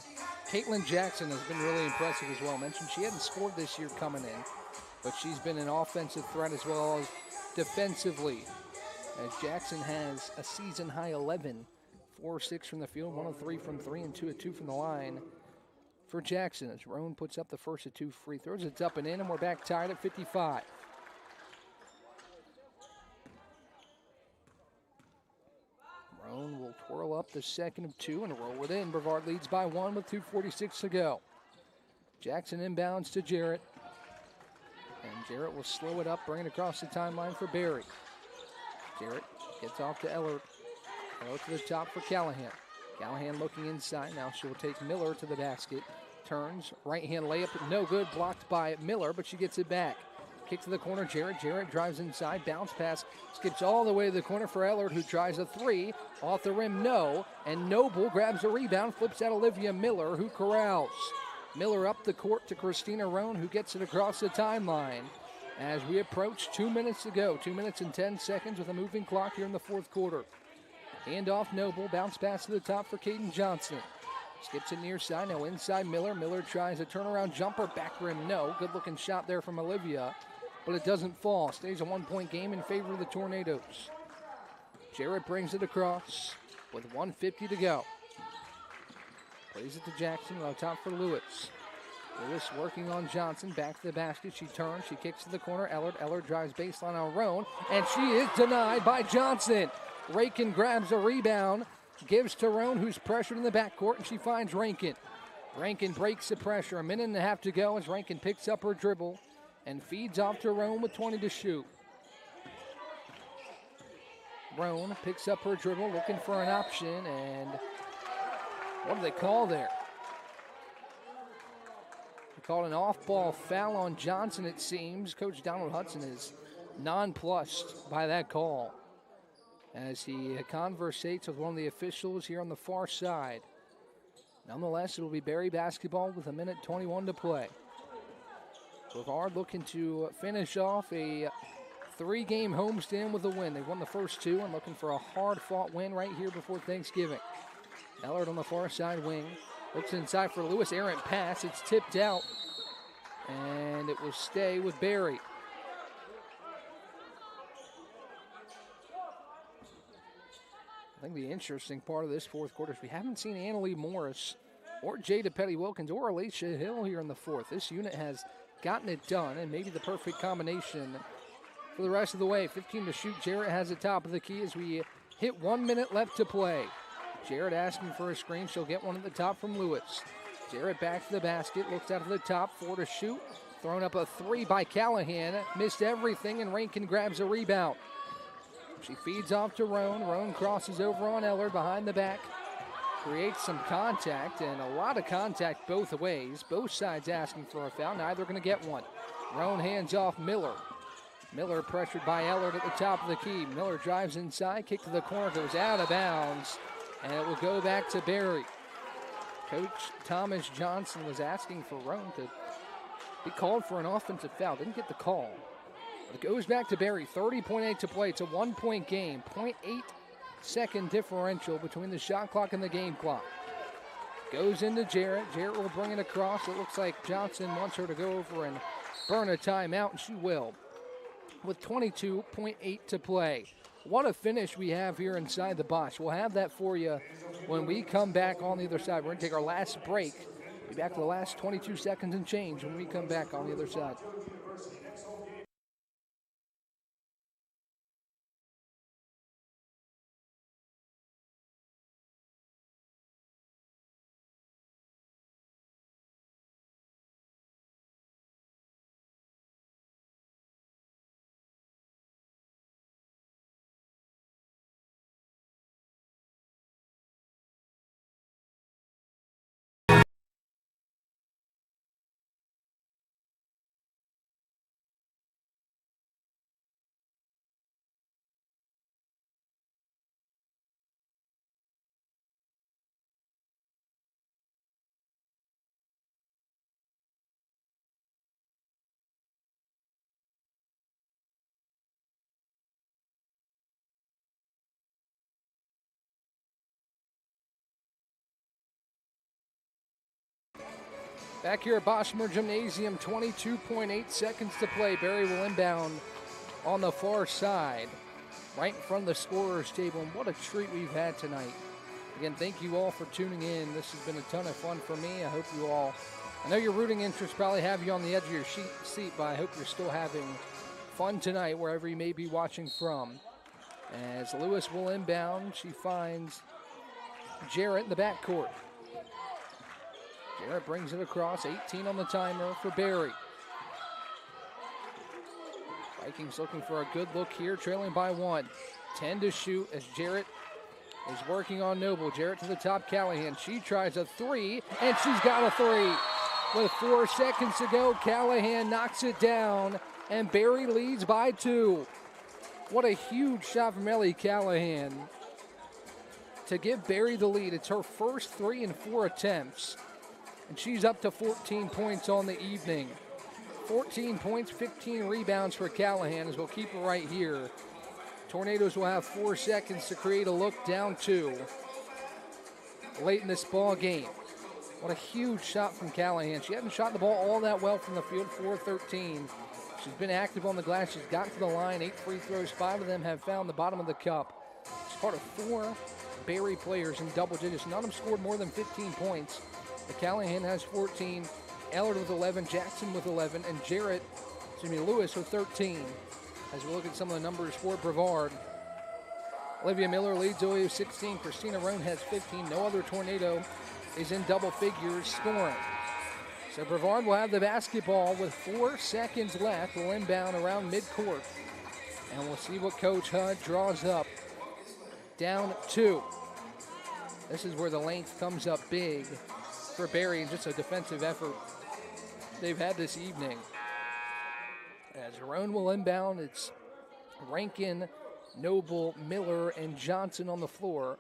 Caitlin Jackson has been really impressive as well. I mentioned she hadn't scored this year coming in, but she's been an offensive threat as well as defensively. As Jackson has a season-high 11, 4-6 from the field, 1 of 3 from 3, and 2 of 2 from the line for Jackson. As Roan puts up the first of 2 free throws, it's up and in, and we're back tied at 55. Roan will twirl up the second of 2 and roll it in. Brevard leads by 1 with 2:46 to go. Jackson inbounds to Jarrett. And Jarrett will slow it up, bring it across the timeline for Barry. Jarrett gets off to Ellert. Ellert to the top for Callahan. Callahan looking inside. Now she'll take Miller to the basket. Turns, right-hand layup, no good. Blocked by Miller, but she gets it back. Kick to the corner, Jarrett. Jarrett drives inside. Bounce pass. Skips all the way to the corner for Ellert, who tries a 3. Off the rim, no. And Noble grabs a rebound. Flips out Olivia Miller, who corrals. Miller up the court to Christina Roan, who gets it across the timeline. As we approach 2 minutes to go, 2 minutes and 10 seconds with a moving clock here in the fourth quarter. Hand off Noble, bounce pass to the top for Caden Johnson. Skips it near side, now inside Miller. Miller tries a turnaround jumper, back rim, no. Good looking shot there from Olivia, but it doesn't fall. Stays a 1-point game in favor of the Tornadoes. Jarrett brings it across with 1:50 to go. Plays it to Jackson, on top for Lewis. Lewis working on Johnson, back to the basket. She turns, she kicks to the corner. Ellert drives baseline on Roan, and she is denied by Johnson. Rankin grabs a rebound, gives to Roan, who's pressured in the backcourt, and she finds Rankin. Rankin breaks the pressure. A minute and a half to go as Rankin picks up her dribble and feeds off to Roan with 20 to shoot. Roan picks up her dribble, looking for an option, and what do they call there? They called an off-ball foul on Johnson, it seems. Coach Donald Hudson is nonplussed by that call as he conversates with one of the officials here on the far side. Nonetheless, it will be Barry basketball with 1:21 to play. Brevard looking to finish off a 3-game homestand with a win. They won the first 2 and looking for a hard-fought win right here before Thanksgiving. Ellert on the far side wing. Looks inside for Lewis. Errant pass. It's tipped out. And it will stay with Barry. I think the interesting part of this fourth quarter is we haven't seen Annalie Morris or Jada Petty-Wilkins or Alicia Hill here in the fourth. This unit has gotten it done, and maybe the perfect combination for the rest of the way. 15 to shoot. Jarrett has the top of the key as we hit 1 minute left to play. Jarrett asking for a screen. She'll get one at the top from Lewis. Jarrett back to the basket. Looks out of the top. 4 to shoot. Thrown up a 3 by Callahan. Missed everything, and Rankin grabs a rebound. She feeds off to Roan. Roan crosses over on Ellert behind the back. Creates some contact, and a lot of contact both ways. Both sides asking for a foul. Neither going to get one. Roan hands off Miller. Miller pressured by Ellert at the top of the key. Miller drives inside. Kick to the corner. Goes out of bounds. And it will go back to Barry. Coach Thomas Johnson was asking for Roan to be called for an offensive foul. Didn't get the call. It goes back to Barry. 30.8 to play. It's a 1-point game. 0.8 second differential between the shot clock and the game clock. Goes into Jarrett. Jarrett will bring it across. It looks like Johnson wants her to go over and burn a timeout, and she will. With 22.8 to play. What a finish we have here inside the box. We'll have that for you when we come back on the other side. We're going to take our last break. Be back to the last 22 seconds and change when we come back on the other side. Back here at Boschmer Gymnasium, 22.8 seconds to play. Berry will inbound on the far side, right in front of the scorer's table. And what a treat we've had tonight. Again, thank you all for tuning in. This has been a ton of fun for me. I hope you all, I know your rooting interests probably have you on the edge of your seat, but I hope you're still having fun tonight wherever you may be watching from. As Lewis will inbound, she finds Jarrett in the backcourt. Jarrett brings it across, 18 on the timer for Berry. Vikings looking for a good look here, trailing by 1. 10 to shoot as Jarrett is working on Noble. Jarrett to the top, Callahan. She tries a 3, and she's got a 3. With 4 seconds to go, Callahan knocks it down, and Berry leads by 2. What a huge shot from Ellie Callahan to give Berry the lead. It's her first 3 in 4 attempts, and she's up to 14 points on the evening. 14 points, 15 rebounds for Callahan as we'll keep it right here. Tornadoes will have 4 seconds to create a look, down 2 late in this ball game. What a huge shot from Callahan. She hasn't shot the ball all that well from the field, 4-13. She's been active on the glass. She's gotten to the line, 8 free throws. 5 of them have found the bottom of the cup. She's part of 4 Berry players in double digits. None of them scored more than 15 points. But Callahan has 14, Ellard with 11, Jackson with 11, and Lewis with 13. As we look at some of the numbers for Brevard, Olivia Miller leads OU 16. Christina Roan has 15. No other Tornado is in double figures scoring. So Brevard will have the basketball with 4 seconds left. We'll inbound around midcourt. And we'll see what Coach Hudd draws up. Down 2. This is where the length comes up big for Berry, and just a defensive effort they've had this evening. As Roan will inbound, it's Rankin, Noble, Miller, and Johnson on the floor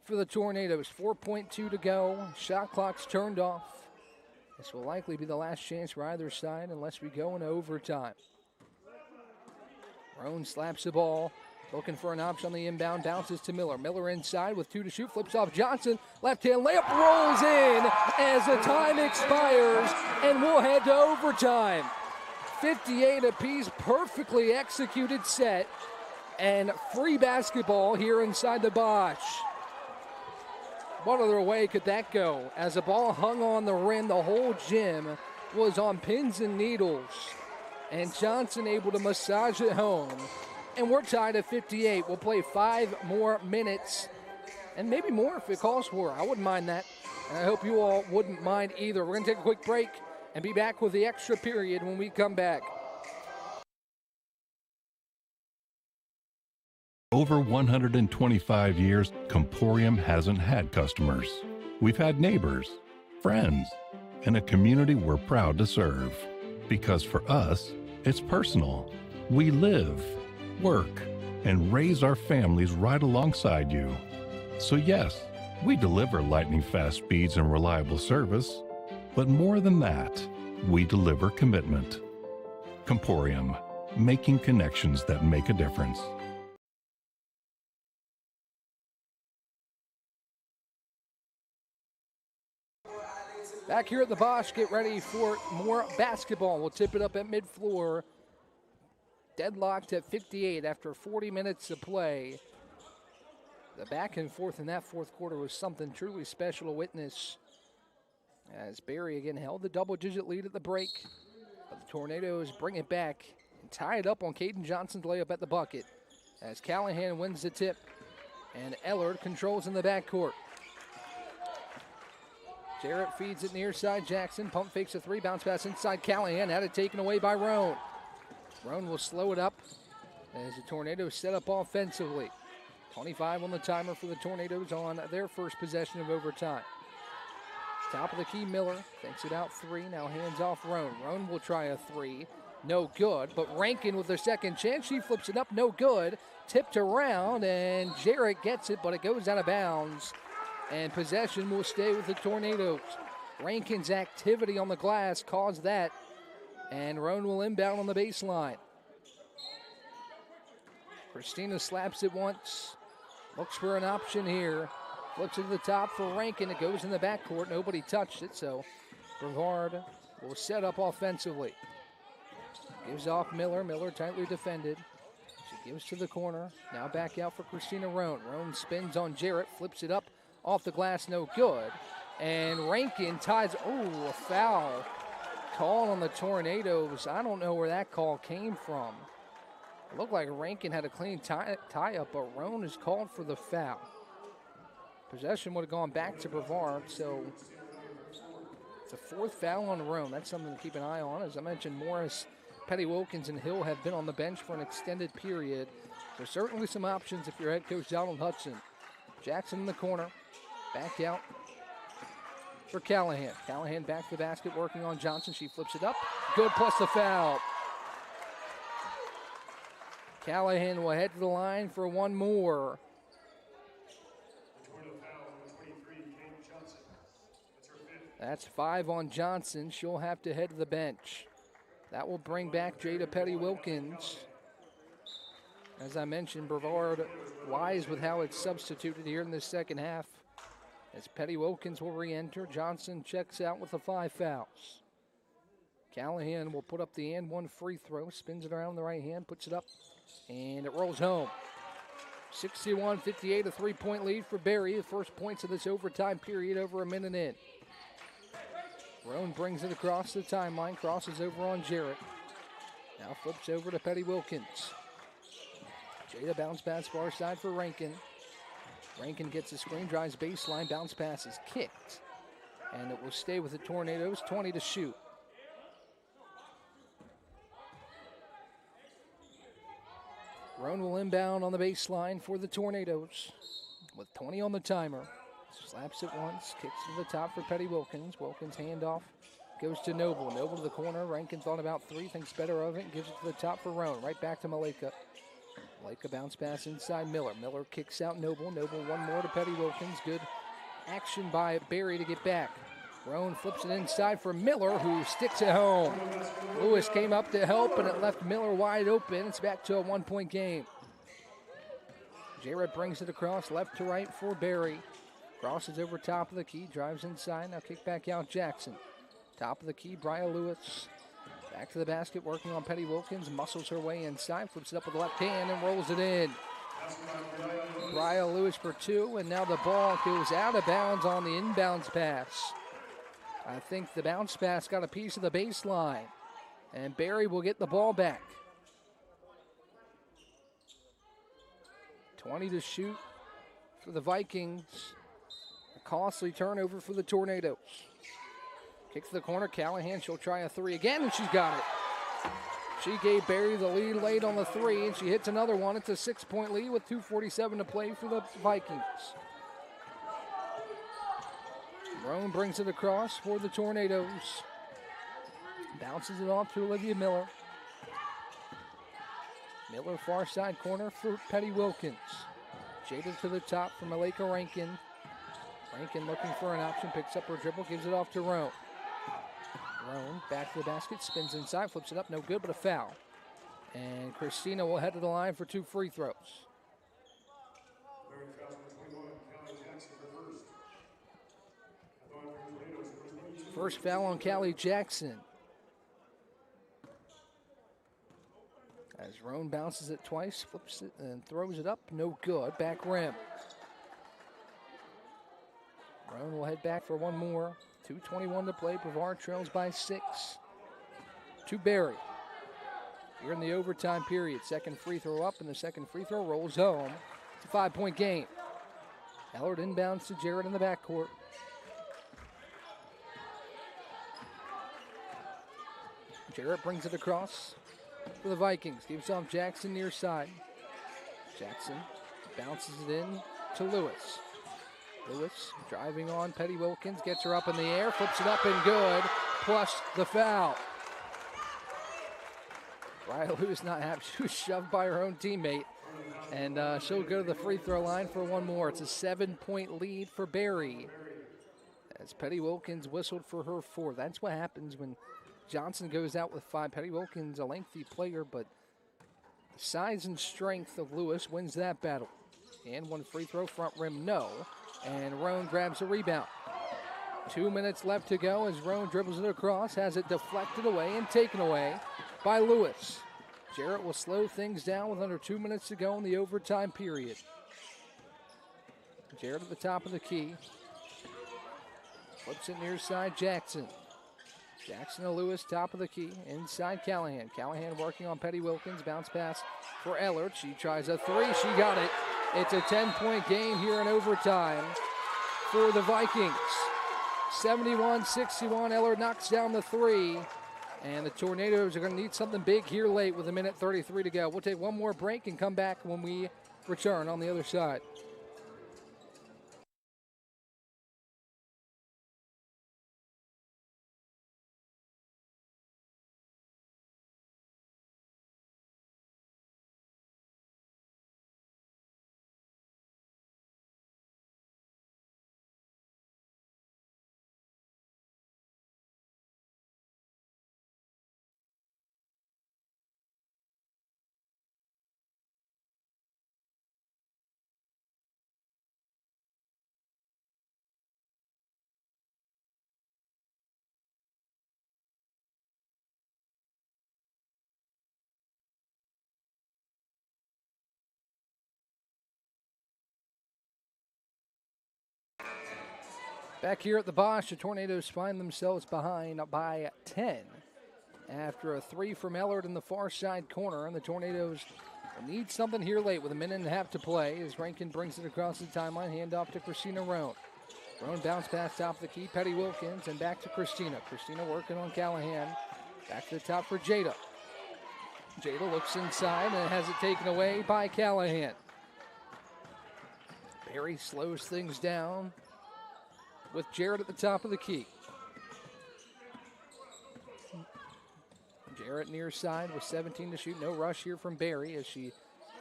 for the Tornadoes. 4.2 to go. Shot clock's turned off. This will likely be the last chance for either side unless we go into overtime. Roan slaps the ball, looking for an option on the inbound, bounces to Miller. Miller inside with 2 to shoot, flips off Johnson. Left-hand layup rolls in as the time expires, and we'll head to overtime. 58 apiece, perfectly executed set, and free basketball here inside the Bosch. What other way could that go? As the ball hung on the rim, the whole gym was on pins and needles, and Johnson able to massage it home. And we're tied at 58. We'll play 5 more minutes, and maybe more if it calls for it. I wouldn't mind that, and I hope you all wouldn't mind either. We're going to take a quick break and be back with the extra period when we come back. Over 125 years, Comporium hasn't had customers. We've had neighbors, friends, and a community we're proud to serve. Because for us, it's personal. We live, work, and raise our families right alongside you. So yes, we deliver lightning-fast speeds and reliable service, but more than that, we deliver commitment. Comporium, making connections that make a difference. Back here at the Bosch, get ready for more basketball. We'll tip it up at mid-floor. Deadlocked at 58 after 40 minutes of play. The back and forth in that fourth quarter was something truly special to witness, as Berry again held the double-digit lead at the break. But the Tornadoes bring it back and tie it up on Caden Johnson's layup at the bucket, as Callahan wins the tip and Ellard controls in the backcourt. Jarrett feeds it near side. Jackson pump fakes a 3, bounce pass inside. Callahan had it taken away by Roan. Roan will slow it up as the Tornadoes set up offensively. 25 on the timer for the Tornadoes on their first possession of overtime. Top of the key, Miller thinks it out 3, now hands off Roan. Roan will try a 3, no good, but Rankin with their second chance. She flips it up, no good. Tipped around, and Jarrett gets it, but it goes out of bounds. And possession will stay with the Tornadoes. Rankin's activity on the glass caused that. And Roan will inbound on the baseline. Christina slaps it once. Looks for an option here. Flips it to the top for Rankin. It goes in the backcourt. Nobody touched it, so Brevard will set up offensively. Gives off Miller. Miller tightly defended. She gives to the corner. Now back out for Christina Roan. Roan spins on Jarrett, flips it up off the glass, no good. And Rankin ties. Oh, a foul call on the Tornadoes. I don't know where that call came from. It looked like Rankin had a clean tie-up, but Roan is called for the foul. Possession would have gone back to Brevard, so it's a fourth foul on Roan. That's something to keep an eye on. As I mentioned, Morris, Petty Wilkins, and Hill have been on the bench for an extended period. There's certainly some options if you're head coach Donald Hudson. Jackson in the corner, back out for Callahan. Callahan back to the basket, working on Johnson. She flips it up. Good, plus the foul. Callahan will head to the line for one more. That's 5 on Johnson. She'll have to head to the bench. That will bring back Jada Petty Wilkins. As I mentioned, Brevard wise with how it's substituted here in the second half. As Petty Wilkins will re-enter, Johnson checks out with the 5 fouls. Callahan will put up the and one free throw, spins it around the right hand, puts it up, and it rolls home. 61-58, a 3-point lead for Barry. The first points of this overtime period over a minute in. Roan brings it across the timeline, crosses over on Jarrett. Now flips over to Petty Wilkins. Jada bounce pass far side for Rankin. Rankin gets a screen, drives baseline, bounce pass is kicked. And it will stay with the Tornadoes, 20 to shoot. Roan will inbound on the baseline for the Tornadoes with 20 on the timer. Slaps it once, kicks to the top for Petty Wilkins. Wilkins handoff goes to Noble. Noble to the corner. Rankin thought about 3, thinks better of it, and gives it to the top for Roan. Right back to Malika. Malika bounce pass inside Miller. Miller kicks out Noble. Noble one more to Petty Wilkins. Good action by Barry to get back. Roan flips it inside for Miller, who sticks it home. Lewis came up to help, and it left Miller wide open. It's back to a 1-point game. Jarrett brings it across left to right for Barry. Crosses over top of the key, drives inside, now kick back out Jackson. Top of the key, Bria Lewis. Back to the basket, working on Petty Wilkins, muscles her way inside, flips it up with the left hand and rolls it in. Bria Lewis for 2, and now the ball goes out of bounds on the inbounds pass. I think the bounce pass got a piece of the baseline, and Barry will get the ball back. 20 to shoot for the Vikings. Costly turnover for the Tornadoes. Kicks to the corner, Callahan, she'll try a 3 again, and she's got it. She gave Barry the lead late on the 3, and she hits another one. It's a 6-point lead with 2:47 to play for the Vikings. Roan brings it across for the Tornadoes. Bounces it off to Olivia Miller. Miller far side corner for Petty Wilkins. Jada to the top for Malika Rankin. Rankin looking for an option, picks up her dribble, gives it off to Roan. Roan back to the basket, spins inside, flips it up, no good, but a foul. And Christina will head to the line for 2 free throws. First foul on Callie Jackson. As Roan bounces it twice, flips it and throws it up, no good, back rim. Roan will head back for one more. 2:21 to play. Brevard trails by 6 to Barry. Here in the overtime period. Second free throw up, and the second free throw rolls home. It's a 5-point game. Ellard inbounds to Jarrett in the backcourt. Jarrett brings it across for the Vikings. Gives off Jackson near side. Jackson bounces it in to Lewis. Lewis driving on Petty Wilkins, gets her up in the air, flips it up and good, plus the foul. Bria Lewis not happy. She was shoved by her own teammate, and she'll go to the free throw line for one more. It's a 7-point lead for Barry, as Petty Wilkins whistled for her 4. That's what happens when Johnson goes out with 5. Petty Wilkins, a lengthy player, but the size and strength of Lewis wins that battle. And one free throw, front rim, no. And Roan grabs a rebound. 2 minutes left to go as Roan dribbles it across, has it deflected away and taken away by Lewis. Jarrett will slow things down with under 2 minutes to go in the overtime period. Jarrett at the top of the key. Flips it near side, Jackson. Jackson to Lewis, top of the key, inside Callahan. Callahan working on Petty Wilkins, bounce pass for Ellard. She tries a three, she got it. It's a 10-point game here in overtime for the Vikings. 71-61, Ellard knocks down the three. And the Tornadoes are going to need something big here late with 1:33 to go. We'll take one more break and come back when we return on the other side. Back here at the Bosch, the Tornadoes find themselves behind by 10 after a three from Ellard in the far side corner, and the Tornadoes need something here late with 1.5 to play as Rankin brings it across the timeline, handoff to Christina Roan. Roan bounce pass top of the key, Petty Wilkins, and back to Christina. Christina working on Callahan. Back to the top for Jada. Jada looks inside and has it taken away by Callahan. Barry slows things down with Jarrett at the top of the key. Jarrett near side with 17 to shoot. No rush here from Barry as she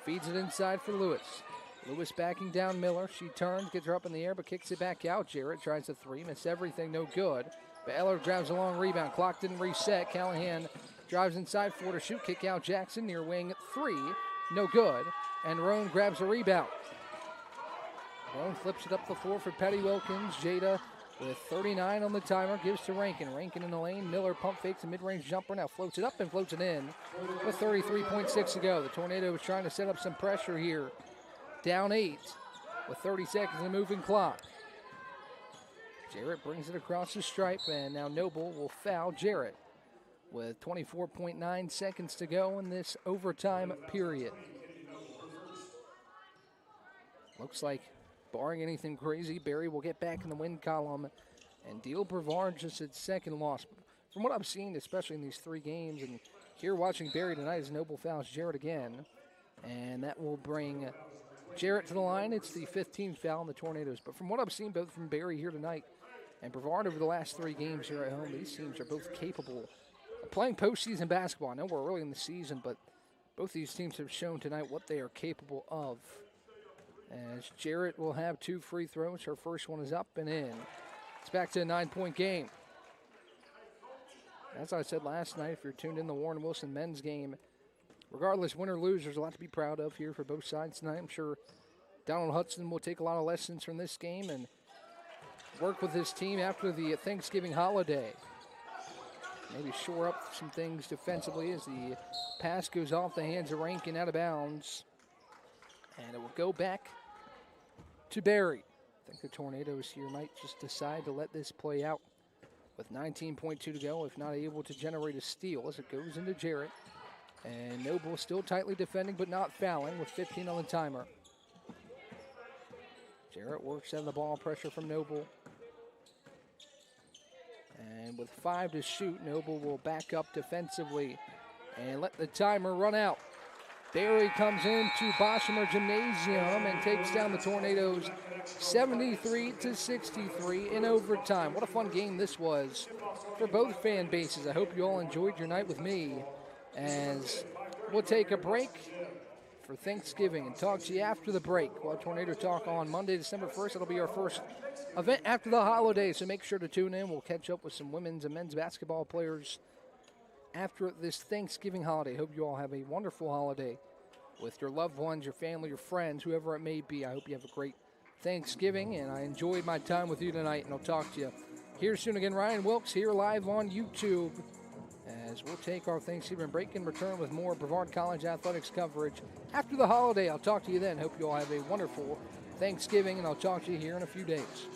feeds it inside for Lewis. Lewis backing down Miller. She turns, gets her up in the air, but kicks it back out. Jarrett tries a three, miss everything, no good. But Ellard grabs a long rebound. Clock didn't reset. Callahan drives inside, 4 to shoot. Kick out Jackson near wing, 3, no good. And Roan grabs a rebound. Roan flips it up the floor for Petty Wilkins. Jada with 39 on the timer gives to Rankin. Rankin in the lane. Miller pump fakes a mid-range jumper. Now floats it up and floats it in with 33.6 to go. The Tornadoes trying to set up some pressure here. Down 8 with 30 seconds in the moving clock. Jarrett brings it across the stripe, and now Noble will foul Jarrett with 24.9 seconds to go in this overtime period. Looks like, barring anything crazy, Barry will get back in the win column and deal Brevard just its second loss. From what I've seen, especially in these 3 games, and here watching Barry tonight, as Noble fouls Jarrett again. And that will bring Jarrett to the line. It's the 15th foul on the Tornadoes. But from what I've seen both from Barry here tonight and Brevard over the last 3 games here at home, these teams are both capable of playing postseason basketball. I know we're early in the season, but both these teams have shown tonight what they are capable of. As Jarrett will have 2 free throws. Her first one is up and in. It's back to a 9-point game. As I said last night, if you're tuned in the Warren Wilson men's game, regardless, win or lose, there's a lot to be proud of here for both sides tonight. I'm sure Donald Hudson will take a lot of lessons from this game and work with his team after the Thanksgiving holiday. Maybe shore up some things defensively as the pass goes off the hands of Rankin out of bounds. And it will go back to Barry. I think the Tornadoes here might just decide to let this play out with 19.2 to go, if not able to generate a steal as it goes into Jarrett. And Noble still tightly defending but not fouling with 15 on the timer. Jarrett works out of the ball pressure from Noble. And with 5 to shoot, Noble will back up defensively and let the timer run out. Barry comes into Boshemer Gymnasium and takes down the Tornadoes 73-63 in overtime. What a fun game this was for both fan bases. I hope you all enjoyed your night with me, as we'll take a break for Thanksgiving and talk to you after the break. We'll have Tornado Talk on Monday, December 1st. It'll be our first event after the holiday, so make sure to tune in. We'll catch up with some women's and men's basketball players after this Thanksgiving holiday. Hope you all have a wonderful holiday with your loved ones, your family, your friends, whoever it may be. I hope you have a great Thanksgiving, and I enjoyed my time with you tonight, and I'll talk to you Here soon again, Ryan Wilkes here live on YouTube as we'll take our Thanksgiving break and return with more Brevard College athletics coverage after the holiday. I'll talk to you then. Hope you all have a wonderful Thanksgiving, and I'll talk to you here in a few days.